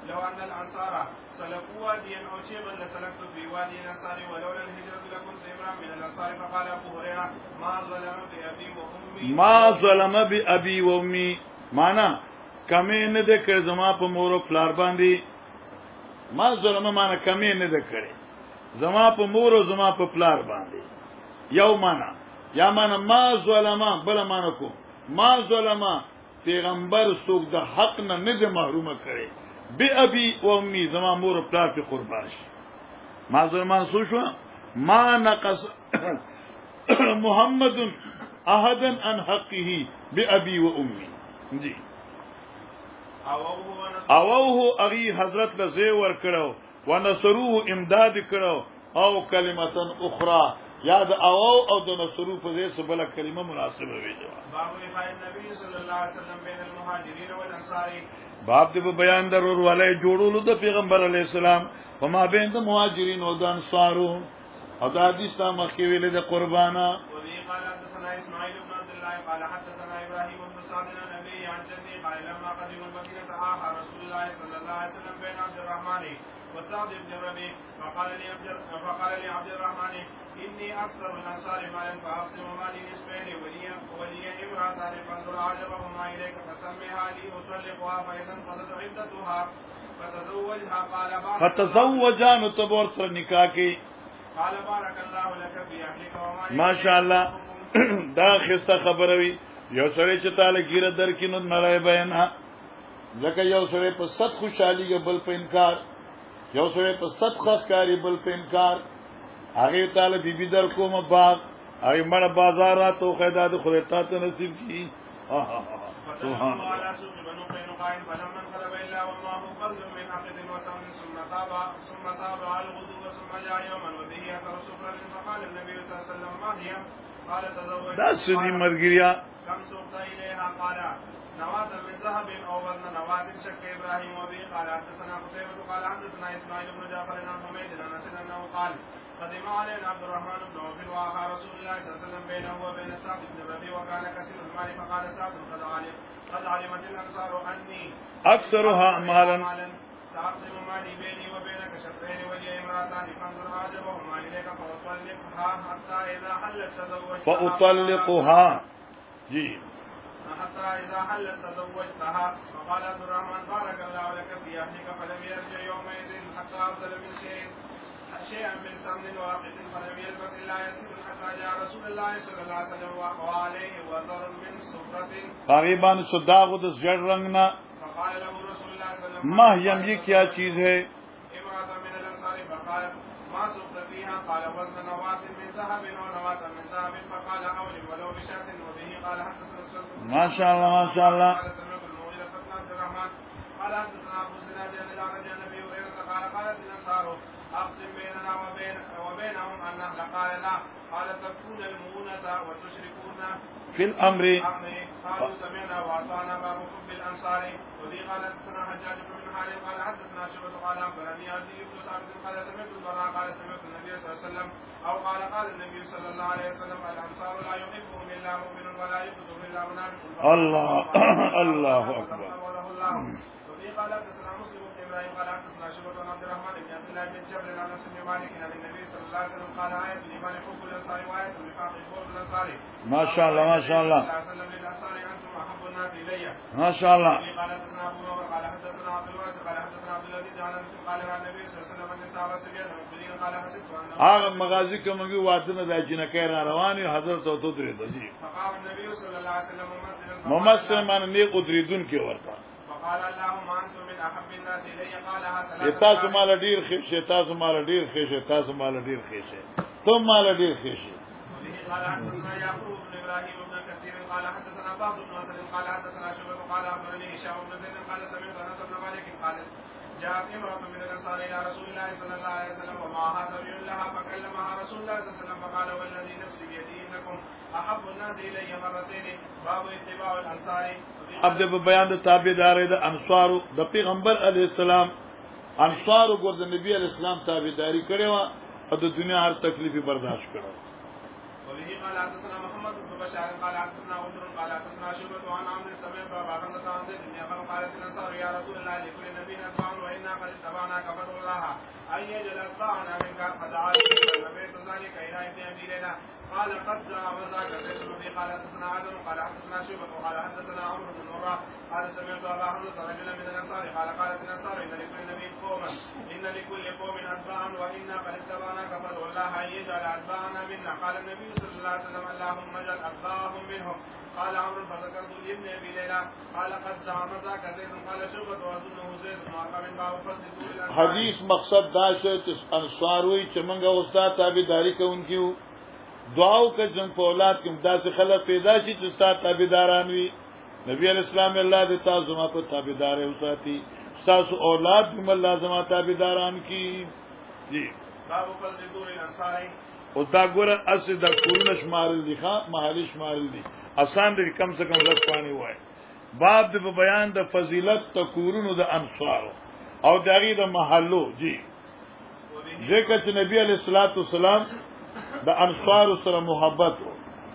لو ان الانصار سلكوا واديا او شيبا لسلكت في وادي الانصار ولولا الهجرة لكنت امرا من الانصار فقال ابو هريرة ما ظلم بابي وامي ما ظلم بابي وامي معنا کمې نه ده کړې زما په مور او پلار باندې ما ظلم معنا کمې نه ده کړې زما په مور او زما په پلار باندې یو معنا یا معنا ما ظلم بل معنا کو ما ظلم پیغمبر څوک د حق نه نه محروم کړي بی ابي و امي زما مور او پلار په قربان شي ما ظلمان سو شو ما نقص محمد احدا عن حقه بابي و امي جی اوه اغي حضرت لزی ور کړو ونصروه امداد کړو او کلمتن اخرى یاد او د نصرو په ځای څه بل کلمه مناسبه وي باب النبي صلى الله عليه وسلم بين المهاجرين والانصار باب دې بیان درور والے جوړولو د پیغمبر علی السلام په ما بین د مهاجرین او د انصارو او د حدیث مخکې ویل د قربانا وبه قال حدثنا اسماعيل بن عبد الله قال حدثنا ابراهيم بن سعد عن ابي عن جدي قال لما قدم المدينه آخى رسول الله صلى الله عليه وسلم بين عبد الرحمن وسعد بن الربيع فقال لي عبد الرحمن اني اكثر الانصار مالا فاقسم مالي نصفين ولي امراتان فانظر اعجبهما اليك فسمها لي اطلقها فاذا انقضت عدتها فتزوجها قال فتزوجا نتبور سر نکاح کی قال بارك الله لك في اهلك ومالك ماشاء الله دا خسته خبره وی یو سره چې تعالی ګیره درکینو نړۍ بیان ځکه یو سره په صد خوشحالي بل په انکار یو سره په صد خاصکاری بل په انکار هغه تعالی بیبي در کوم باغ هغه مړه بازار راتو خدای د خدای ته نصیب کی سبحان الله فلما انقلب الا والله قرض من عقد وسمن ثم تاب على الغدو ثم جاء يوما وبه اثر سفرة فقال النبي صلى الله عليه وسلم ما هي؟ قال تزوج دا سدي مرګریا كم سوقت اليها؟ قال نواة من ذهب او وزن نواة شك ابراهيم وبه قال حدثنا قتيبة قال حدثنا اسماعيل بن جعفر عن حميد عن انس انه قال قدم علينا عبد الرحمن بن عوف واخى رسول الله صلى الله عليه وسلم بينه وبين سعد بن الربيع وكان كثير المال فقال سعد قد علمت الانصار اني اكثرها مالا ساقسم مالي بيني وبينك شطرين ولي امراتان فانظر اعجبهما اليك فاطلقها حتى اذا حلت فاطلقها جي حتى اذا حلت تزوجتها فقال عبد الرحمن بارك الله لك في اهلك فلم يرجع يومئذ حتى افضل من شيئا من سمن واقف فلم يلبس الا يسير حتى جاء رسول الله صلى الله عليه وسلم وعليه وزر من صفرة قریبان صداغ د زړ رنگ نه فقال له رسول الله صلى الله عليه وسلم ماهیم یہ کیا چیز ہے امرأة من الانصار فقالت ما سقط فيها؟ قال وزن نواة من ذهب او نواة من ذهب فقال اول ولو بشاة وبه قال حدثنا السلطان ما شاء الله ما شاء الله قال سمعت المغيرة بن عبد الرحمن قال حدثنا ابو زناد عن الاعرج عن ابي هريرة قال قالت الانصار اقسم بيننا وبينهم ان نحن قال لا قال تكون المؤونة وتشركون في الامر قالوا سمعنا واطعنا باب حب الانصار وبه قال حدثنا حجاج بن حارث قال حدثنا شعبة قال اخبرني عبد بن ثابت قال سمعت البراء قال سمعت النبي صلى الله عليه وسلم او قال النبي صلى الله عليه وسلم الانصار لا يحبهم الا مؤمن ولا يبغضهم الا منافق الله اكبر وبه قال حدثنا مسلم بن ابراهيم قال حدثنا شعبة بن عبد الرحمن بن عبد الله بن جبر عن انس بن مالك عن النبي صلى الله عليه وسلم قال آية الايمان حب الانصار وآية النفاق بغض الانصار ما شاء الله ما شاء الله للانصار انتم احب الناس الي ما شاء الله قال حدثنا ابو بكر قال حدثنا عبد الوارث قال حدثنا عبد العزيز عن انس قال عن النبي صلى الله عليه وسلم النساء والصبيان المؤمنين قال حسبت انه هغه مغازی کومږي وادنه د جنکې را رواني حضرت او تو درې دي فقام النبي صلى الله عليه وسلم ممثل من نه قدرتون کې ورته قال اللهم انتم من احب الناس الي قالها ثلاثه تاسو مال ډیر خېشه تاسو مال ډیر خېشه تاسو مال ډیر خېشه ته مال ډیر خېشه قال حدثنا يعقوب بن ابراهيم بن كثير قال حدثنا بعض بن اسد قال حدثنا شعبة قال اخبرني هشام بن زيد قال سمعت انس بن مالك قال جاءت امرأة من الانصار الى رسول الله صلى الله عليه وسلم ومعها ثمن لها فكلمها رسول الله صلى الله عليه وسلم فقال والذي نفسي بيده انكم احب الناس الي مرتين باب اتباع الانصار اب د بیان د تابعداري د انصارو د پیغمبر علی السلام انصار وګور د نبی علی السلام تابعداري کړې و او د دنیا هر تکلیف برداشت کړو. وبه قال حدثنا محمد بن بشار قال حدثنا غندر قال حدثنا شعبة عن عمرو سمعت ابا هريرة عن زيد بن أرقم قال الانصار يا رسول الله لكل نبي اتباع وانا قد اتبعناك فادعو الله ان يجعل اتباعنا منك فدعا فبيت ذلك الى ابن ابي ليلى قال قد زعم ذاك زيد بن قال حدثنا عدن قال حدثنا شعبة قال حدثنا عمرو بن مرة قال سمعت ابا هريرة رجلا من الانصار قال قالت الانصار ان لكل نبي قوما ان لكل قوم اتباعا وانا قد اتبعناك فادعو الله ان يجعل اتباعنا منا قال النبي صلى الله عليه وسلم اللهم اجعل اتباعهم منهم قال عمرو فذكرت لابن ابي ليلى قال قد زعم ذاك زيد قال شعبة واظنه زيد بن أرقم باب فضل طول الانصار. حدیث مقصد دا شو چې انصار وي چې موږ استاد تابعداري کوونکیو دعاو کې جن په اولاد کې داسې خلک پیدا شي چې استاد تابعداران وي. نبی علیہ السلام الله دې تاسو ما په تابعداري وساتي تاسو اولاد هم الله زما تابعداران کی جی. باب فضل طول الانصار. او دا ګوره اصل د کورونه شمارل دي ښا محلي شمارل دي آسان دي کم سے کم لږ پانی وای. باب د بیان د فضیلت د کورونو د انصار او دغه د محلو جی. ځکه چې نبی علیہ الصلوۃ والسلام د انصار سره محبت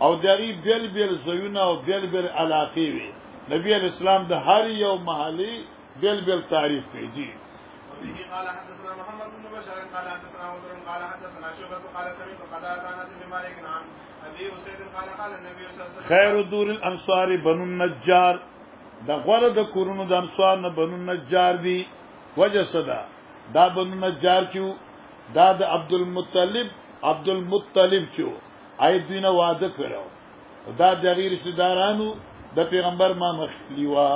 او دغه بیل بیل زویونه او بیل بیل علاقې وي. نبی علیہ السلام د هر یو محلي بیل بیل تعریف کوي جی. وبه قال حدثنا محمد بن بشار قال حدثنا عمر قال حدثنا شعبة قال سمعت قتادة عن ابن مالك عن ابي اسيد قال قال النبي صلى الله عليه وسلم خیر دور الانصار بنو النجار د غره د کورونو د انصار نه بنو النجار دي. وجه صدا دا بنو النجار چې دا د عبد المطلب چې آی دینه وعده کړو دا د غیر رشتہ دارانو د پیغمبر ما مخلیوا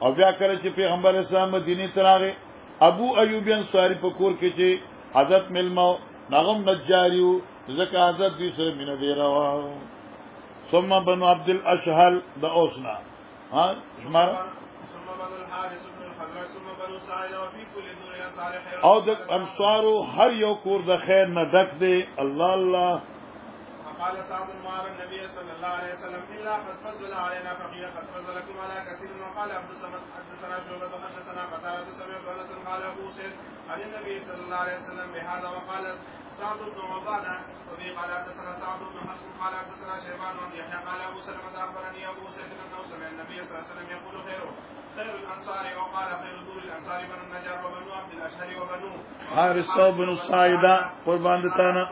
او بیا کړ چې پیغمبر اسلام مدینه ته راغی. ابو ایوب انصاری په کور کې چې حضرت ملمو نغم نجاریو ځکه حضرت دې سره مینه دی راو. ثم بنو عبد الاشهل د اوسنا ها شمار ثم بنو الحارث بن الخزرج ثم بنو سعيد وفي كل دور الانصار خير. او د انصارو هر یو کور د خیر نه ډک دی. الله الله. قال سعد مار النبي صلى الله عليه وسلم الا قد فضل علينا فقير قد فضلكم على كثير. وقال عبد الصمد حدثنا شعبة حدثنا قتادة سمعت انس قال ابو سعيد عن النبي صلى الله عليه وسلم بهذا. وقال سعد بن عبادة وفي قال حدثنا سعد بن حفص قال حدثنا شيبان بن يحيى قال ابو سلمة اخبرني ابو سعيد انه سمع النبي صلى الله عليه وسلم يقول خير الانصار او قال خير دور الانصار بنو النجار وبنو عبد الاشهر وبنو حارث بن الصاعدة قربان دتانا.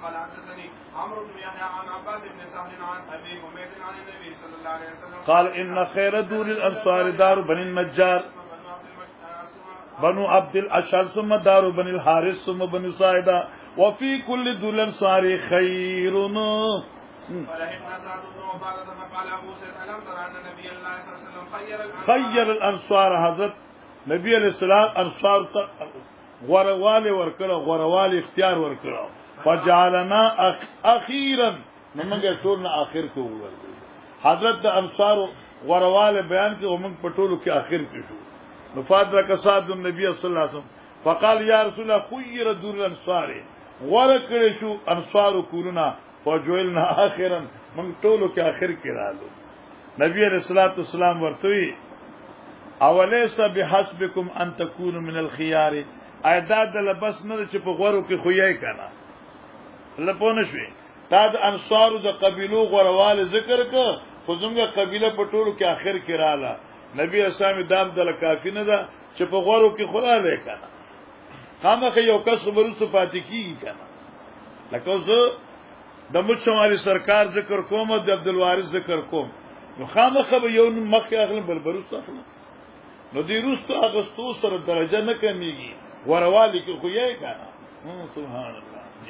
قال حدثني عمرو بن يحيى عن عباد بن سهل عن ابي حميد عن النبي صلى الله عليه وسلم قال ان خير دور الانصار دار بني النجار بنو عبد الاشهر ثم دار بني الحارث ثم بني صاعدة وفي كل دور الانصار خير. فلحقنا سعد بن عبادة فقال ابو سعيد الم ترى ان النبي الله صلى الله عليه وسلم خير الانصار حضرت نبی علیہ السلام انصار ته غورواله ورکړه غورواله اختیار ورکړه فجعلنا اخيرا موږ ټول نه اخر کې وګورل. حضرت د انصار غورواله بیان کې موږ په ټولو کې اخر کې شو. مفاد رکسات النبي صلی الله علیه وسلم فقال یا رسول الله خير دور الانصار ورکړه شو انصار کورنا فجعلنا اخرا موږ ټولو کې اخر کې رالو. نبی علیہ الصلوۃ والسلام ورته اولیس بحسبکم ان تکونوا من الخيار اعداد لبس نه چې په غورو کې خویای کنه لپونه شوي. تا د انصار د قبیلو غورواله ذکر ک خو زموږه قبیله په ټولو کې اخر کې رااله. نبی اسلام دام د کافی نه ده چې په غورو کې خوراله کنه خامخه یو کس خبرو صفاتی کیږي کنه. لکه زه د مشمالي سرکار ذکر کوم او د عبدالوارث ذکر کوم نو خامخه به یو مخ اخلم بل بروست اخلم نو دی روست اغستو سره درجه نه کمیږي غوروالی کې خو یې کنه. سبحان الله.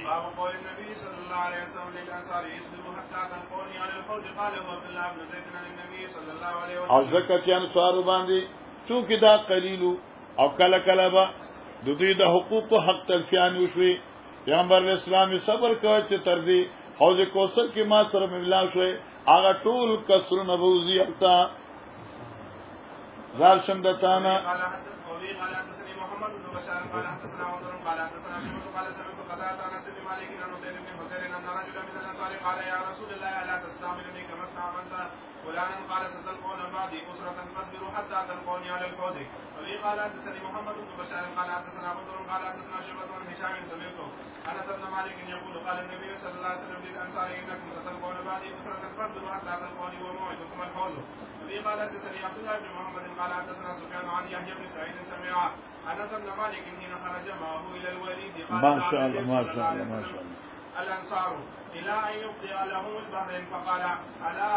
باب قول النبي صلى الله عليه وسلم للانصار يصبروا حتى تلقوني عن الفوج قال هو عبد الله بن زيد عن النبي صلى الله عليه وسلم. او زکات یان انصار باندې چونکه دا قلیلو او کله کله با د دوی د حقوق حق تلفیان وشوي. پیغمبر اسلامي صبر کوي چې تر دې حوض کوثر کې ما سره ملا شوي هغه ټول کسر نبوزي اتا زال شمدتانا. قال حدثني محمد بن بشار قال حدثنا عمر قال حدثنا شعبة قال سمعت قتادة عن انس بن مالك عن حسين بن حسين ان رجلا من الانصار قال يا رسول الله الا تستعملني كما استعملت فلانا قال ستلقون بعدي أسرة فاصبروا حتى تلقوني على الفوز. وبه قال حدثني محمد بن بشار قال حدثنا بدر قال حدثنا شعبة عن هشام سمعته أنس بن مالك يقول قال النبي صلى الله عليه وسلم للأنصار إنكم ستلقون بعدي أسرة فاصبروا حتى تلقوني وموعدكم الفوز. وبه قال حدثني عبد الله بن محمد قال حدثنا سفيان عن يحيى بن سعيد سمع أنس بن مالك حين خرج معه إلى الوليد قال ما شاء الله ما شاء الله ما شاء الله الأنصار إلى أن يقضي لهم البحرين فقال ألا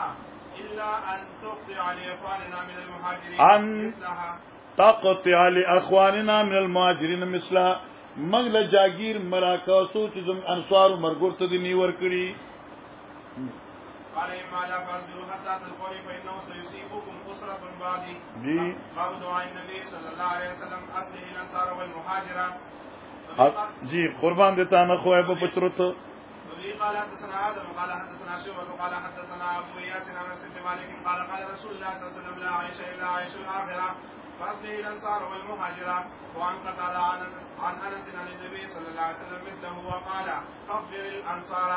إلا أن تقضي لإخواننا من المهاجرين مثلها تقطع لأخواننا من المهاجرين مثلها مغل جاگیر مراکا سوچ زم انصار مرګور ته دی نیور کړی. قال إما لا فاصبروا حتى تلقوني فإنه سيصيبكم أسرة بعدي. باب دعاء النبي صلى الله عليه وسلم أصلح الأنصار والمهاجرة. جی قربان دیتا نہ خوے بچرت. وبه قال حدثنا آدم قال حدثنا شعبة قال حدثنا أبو إياس عن أنس بن مالك قال قال رسول الله صلى الله عليه وسلم لا عيش إلا عيش الآخرة فأصلح الأنصار والمهاجرة. وعن قتادة عن أنس عن النبي صلى الله عليه وسلم مثله وقال كفر الأنصار.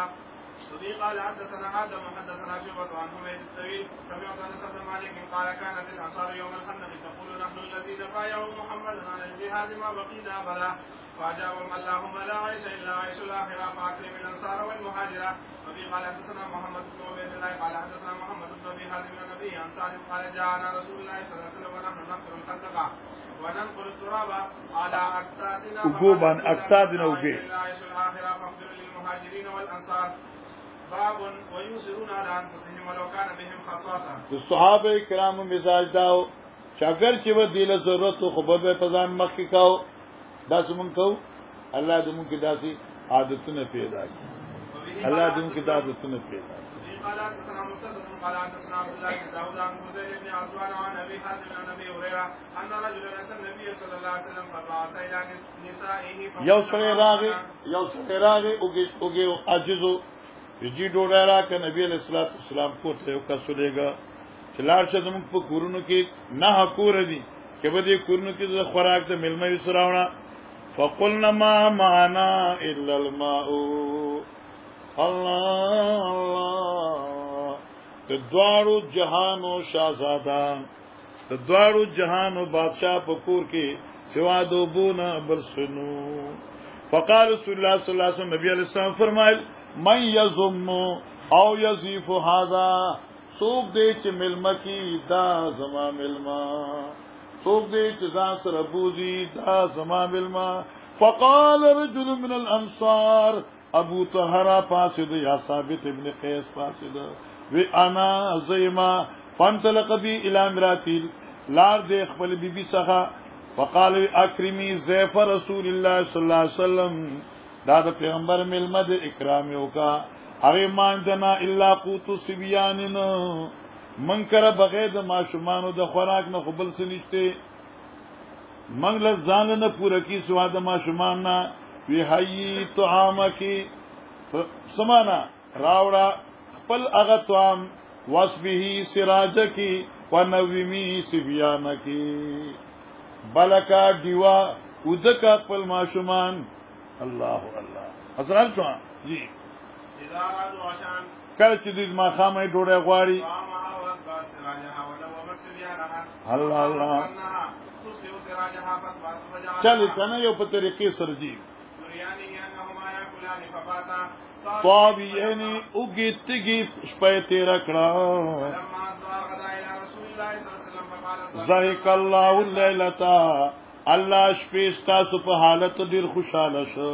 وبه قال حدثنا آدم حدثنا شعبة عن حميد الطويل سمعت أنس بن مالك قال كانت الأنصار يوم الخندق تقول نحن الذين بايعوا محمدا على الجهاد ما بقينا بلا فأجابهم اللهم لا عيش إلا عيش الآخرة فأكرم الأنصار والمهاجرة. وبه قال حدثنا محمد بن عبيد الله قال حدثنا محمد بن أبي حازم بن النبي عن سالم قال جاءنا رسول الله صلى الله عليه وسلم ونحن نقتل الخندق وننقل التراب على أكتادنا وفيه إلا عيش الآخرة فاغفر للمهاجرين والأنصار. باب ويؤثرون على أنفسهم ولو كان بهم خصاصة. الصحابه کرام مزاج داو شاگر چې و دیله ضرورت خو به پزان مخ کې کاو داس مونږ کو الله دې مونږ کې داسي عادتونه پیدا کړي الله دې مونږ کې عادتونه پیدا کړي. قال حدثنا مسدد قال حدثنا عبد الله بن داود عن حذيفه بن عثمان عن ابي حازم عن ابي هريره ان رجلا اتى النبي صلى الله عليه وسلم فبعث الى نسائه یو سره راغه اوګه عجزو جی ډوډۍ را ک نبی علیہ الصلوۃ والسلام کوته یو کسولېګا چې لار شه زموږ په کورونو کې نه حقور دي کې به دې کورونو کې د خوراک د ملمه وسراونه فقلنا ما معنا الا الماء الله د دوارو جهانو شاهزادان د دوارو جهانو بادشاہ په کور کې سوا دوبونه برسنو. فقال رسول الله صلی الله علیه وسلم نبی علیہ السلام فرمایل من یزم او یزیف هذا سوق دې چې ملما کی دا زما ملما سوق دې چې ځان سره بوزي دا زما ملما. فقال رجل من الانصار ابو طهرا فاسد یا ثابت ابن قیس فاسد و انا زیما فانطلق بي الى امراتی لار دې خپل بیبي څخه. فقال اکرمی زیف رسول الله صلی الله علیه وسلم دا د پیغمبر ملما د اکرام یو کا هغه مانځنا الا قوت سبياننا منکر بغیر د ماشومانو د خوراک نه خپل سنشته منګل ځان نه پوره کی سوا د ماشومان نه وی حي طعامکی سمانا راوړه خپل هغه طعام واسبه سراجکی ونومی سبيانکی بلکا دیوا ودکا خپل ماشومان. الله الله حضرت شو جی اذا رادوا عشان کله چې دې ما خامې ډوډۍ غواړي الله الله چل کنه یو په طریقې سره جی طاب یعنی وګیتګي شپه تیر کړه ذائق الله الليلتا الله شپې تاسو په حالت ډیر خوشاله شو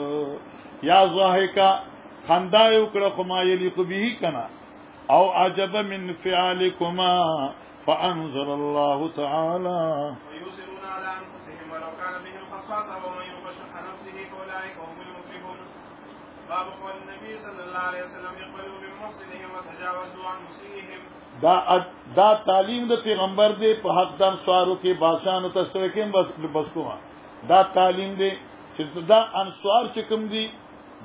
یا ضاحکا خندا یو کړه خو ما یلیق به کنا او عجب من فعلكما فانزل الله تعالى ويسرون على انفسهم ولو كان بهم خصاصه ومن يوق شح نفسه فاولئك هم المفلحون. باب قول النبي صلى الله عليه وسلم يقبلوا من محسنهم وتجاوزوا عن مسيئهم. دا تعلیم د پیغمبر دی په حق د انصارو کې بادشاہانو ته سره کې بس کوه دا تعلیم دی چې دا انصار چې کوم دی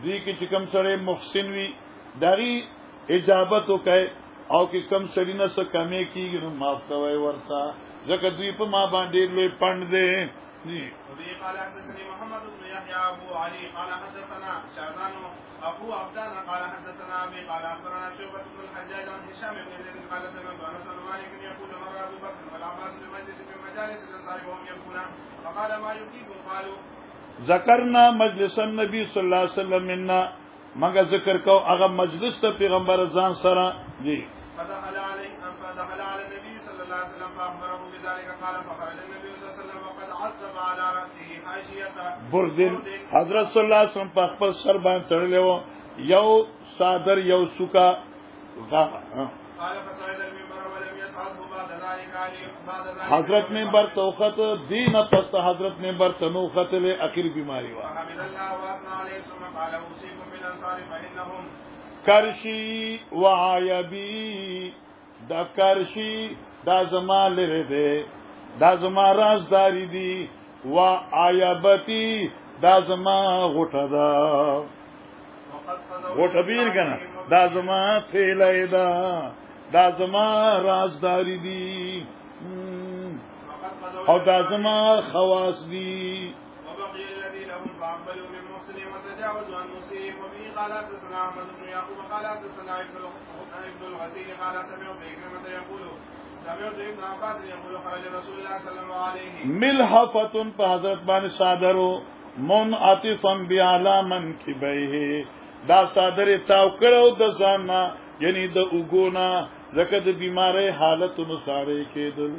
کې چې کوم سره محسن وي دغه اجابت وکړي او کې کوم سړی نه څه کمې کیږي نو معاف کوي ورته ځکه دوی په ما باندې لوی پند دی وبه قال حدثني محمد بن يحيى ابو علي قال حدثنا شعبان ابو عبدان قال حدثنا ابي قال اخبرنا شعبة بن الحجاج عن هشام بن زيد قال سمعت انس بن مالك يقول مر ابو بكر والعباس بمجلس من مجالس الانصار وهم يبكون فقال ما يبكيكم قالوا ذکرنا مجلس النبي صلی الله علیه وسلم منا مګه ذکر کو هغه مجلس ته پیغمبر ځان سره دی فدخل على النبي صلى الله عليه وسلم فاخبره بذلك قال فخرج النبي صلى الله عليه وسلم وقد عصب على راسه حاشيه بردن حضرت صلی الله علیه وسلم په خپل سر باندې تړلو یو صادر یو سوکا قال فصعد المنبر ولم يصعده بعد ذلك حضرت منبر توخت دین پس حضرت منبر تنوخت لے اخر بیماری وا فحمد الله واثنى عليه ثم قال اوصيكم بالانصار فانهم کرشی وعایبی دا کرشی دا زما لره ده دا زما رازداری دی وعایبتی دا زما غټه دا غټه بیر کنه دا زما تیلای دا زما رازداری دی او دا زما خواص دی وبقي الذي لهم فاقبلوا من مسلم وتجاوزوا عن مسيء وبه قال حدثنا احمد بن يعقوب قال حدثنا ابن الغسيل قال سمعت عكرمة يقول سمعت ابن عباس يقول خرج رسول الله صلى الله عليه ملحفتن په حضرت باندې صادرو منعطفا بعلى منكبيه دا صادر تاو کړو د ځانا یعنی د وګونا زکه د بیماری حالتونو ساره کېدل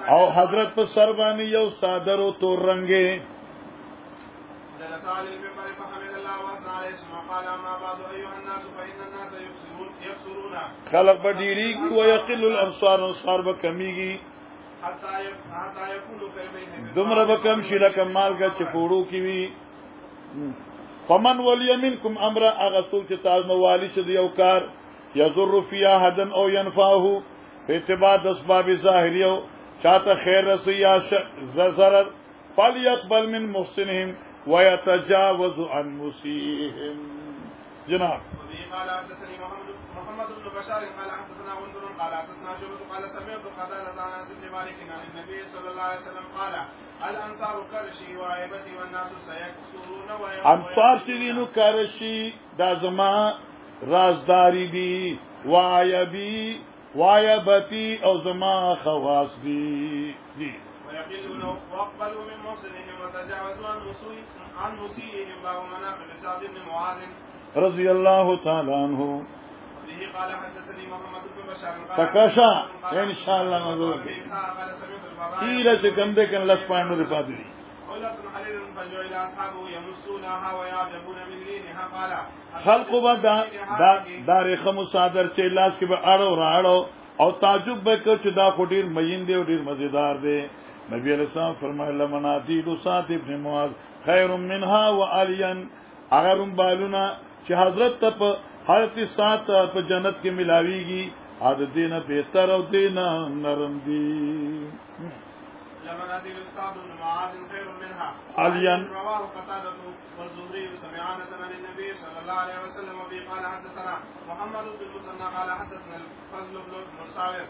او حضرت په سر باندې یو صادر او تور رنگه خلق بدیری کو یقل الابصار انصار بکمیږي دمر بکم شیلا کمال کا چپوړو کی وی فمن ولی منکم امر اغسل چې تاسو والی شه یو کار یذر فی احدن او ينفعه په اتباع د اسباب ظاهریو چاته خیر رسي یا ضرر فليقبل من محسنهم ويتجاوز عن مسيئهم جناب قال حدثني محمد بن بشار قال حدثنا غندر قال حدثنا شعبة قال سمعت قتادة عن انس بن مالك عن النبي صلى الله عليه وسلم قال الانصار كرشي وعيبتي والناس سيكسرون انصار شرینو کرشی دا زما رازداری دی وعیبی وعیبتی او زما خواص دی ويقلون واقبلوا من محسنهم وتجاوزوا عن مسيئهم باب مناقب سعد بن معاذ رضی اللہ تعالی عنہ به قال حدثني محمد بن بشار تکشا انشاءاللہ مزور کی تیرہ سے کم دے کن لس پانڈو دے پاتی دی خلق با دار خمو صادر چه لاس کی با اڑو راڑو او تعجب بکر چه دا خو دیر مین دے و دیر مزیدار دے نبی علیہ السلام فرمائے لمنادیل سعد ابن معاذ خیر منها و علین اگرم بالونا چه حضرت تا پا حضرت سات پا جنت کے ملاویگی آد دینا بہتر او دینا نرم دی لمناديل سعد بن معاذ خير منها عليا رواه قتادة والزهري سمعان سنن النبي صلى الله عليه وسلم وفي قال حدثنا محمد بن المثنى قال حدثنا الفضل بن منصور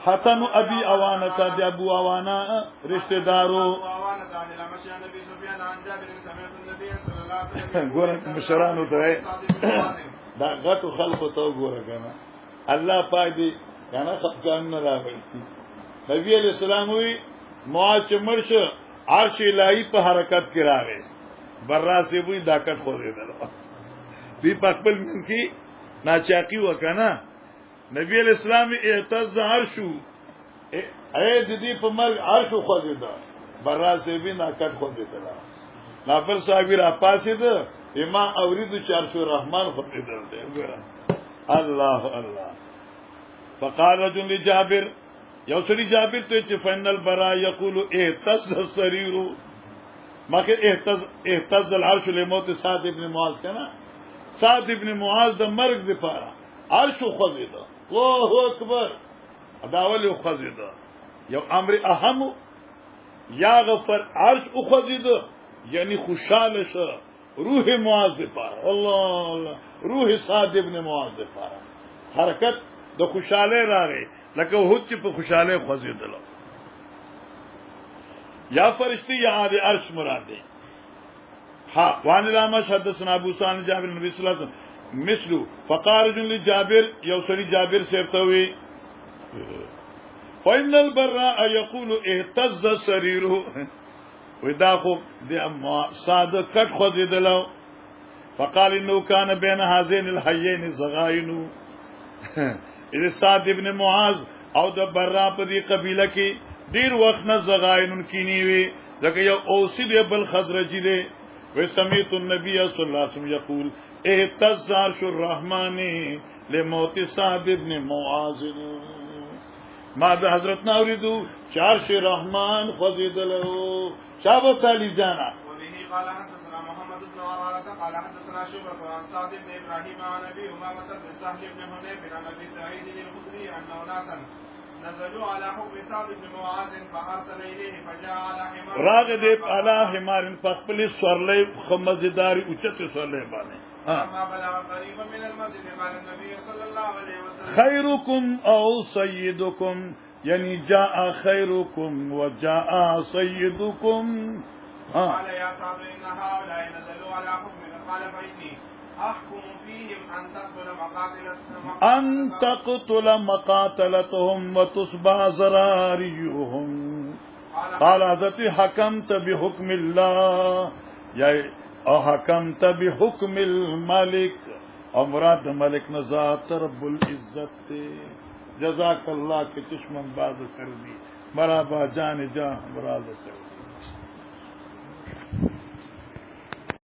حتن ابي اوانه دي ابو اوانه رشتہ دارو ګور مشرانو ته دا غټو خلکو ته ګور کنه الله پاک دې کنه خپل نه راوي نبی علیہ السلام وی معاذ مرش عرش الہی په حرکت کې راغی برا سے وی داکټ خو دې درو دی په خپل من کې ناچاقي وکنه نبی علیہ السلام اعتز عرشو اے دې په مر عرش خو دې دا برا سے وی ناکټ خو دې درو نافر صاحب را پاسې ده اما اورید عرش الرحمن خو دې درو الله الله فقال رجل لجابر یو سړي جابر ته چې فینل برا یقول اهتز السرير مکه اهتز العرش لموت سعد ابن معاذ کنا سعد ابن معاذ د مرګ لپاره عرش خوځید الله اکبر داول خوځید یو امر اهم یا غفر عرش خوځید یعنی خوشاله شه روح معاذ لپاره الله الله روح سعد ابن معاذ لپاره حرکت د خوشاله راغی لکه وحد چې په خوشاله خوځیدل یا فرشتي یا عاد عرش مراد دی ها وان لما حدثنا ابو سان جابر نبی صلی الله علیه وسلم مثلو فقال رجل لجابر یوسری جابر سیبتوی فإن البراء يقول اهتز سريره ودا خو د صادق کټ خو دیدلو فقال انه كان بين هذين الحيين زغائن اذ سعد ابن معاذ او د براء په دې قبيله کې ډیر وخت نه زغائن کینی وي ځکه یو اوسید بل خزرجی دی وسمعت النبي صلى الله عليه وسلم يقول اهتز عرش الرحمن لموت سعد ابن معاذ ما به حضرت ناوریدو چارش رحمان فضیدلو شابه تعالی جانا وبه قال حدثنا محمد بن عمارة قال حدثنا شعبة عن سعد بن ابراهيم عن ابي امامة بن سهل بن حنيف عن ابي سعيد الخدري ان ناسا نزلوا على حكم سعد بن معاذ فارسل اليه فجاء على حمار راغ دې على حمار فخپل سورلې خمزداري اوچته سورلې باندې ما بلغ قريبا من المسجد قال النبي صلى الله عليه وسلم خيركم او سيدكم يعني جاء خيركم وجاء سيدكم قال يا سعد ان هؤلاء نزلوا على حكم قال فإني احكم فيهم ان تقتل مقاتلتهم وتصبح ذراريهم قال حضرت حكمت بحكم الله يا او حکمت بحکم الملک امراد ملک نزات رب العزت جزاک اللہ کے چشمن باز کر دی مرابا جان جان امراض کر دی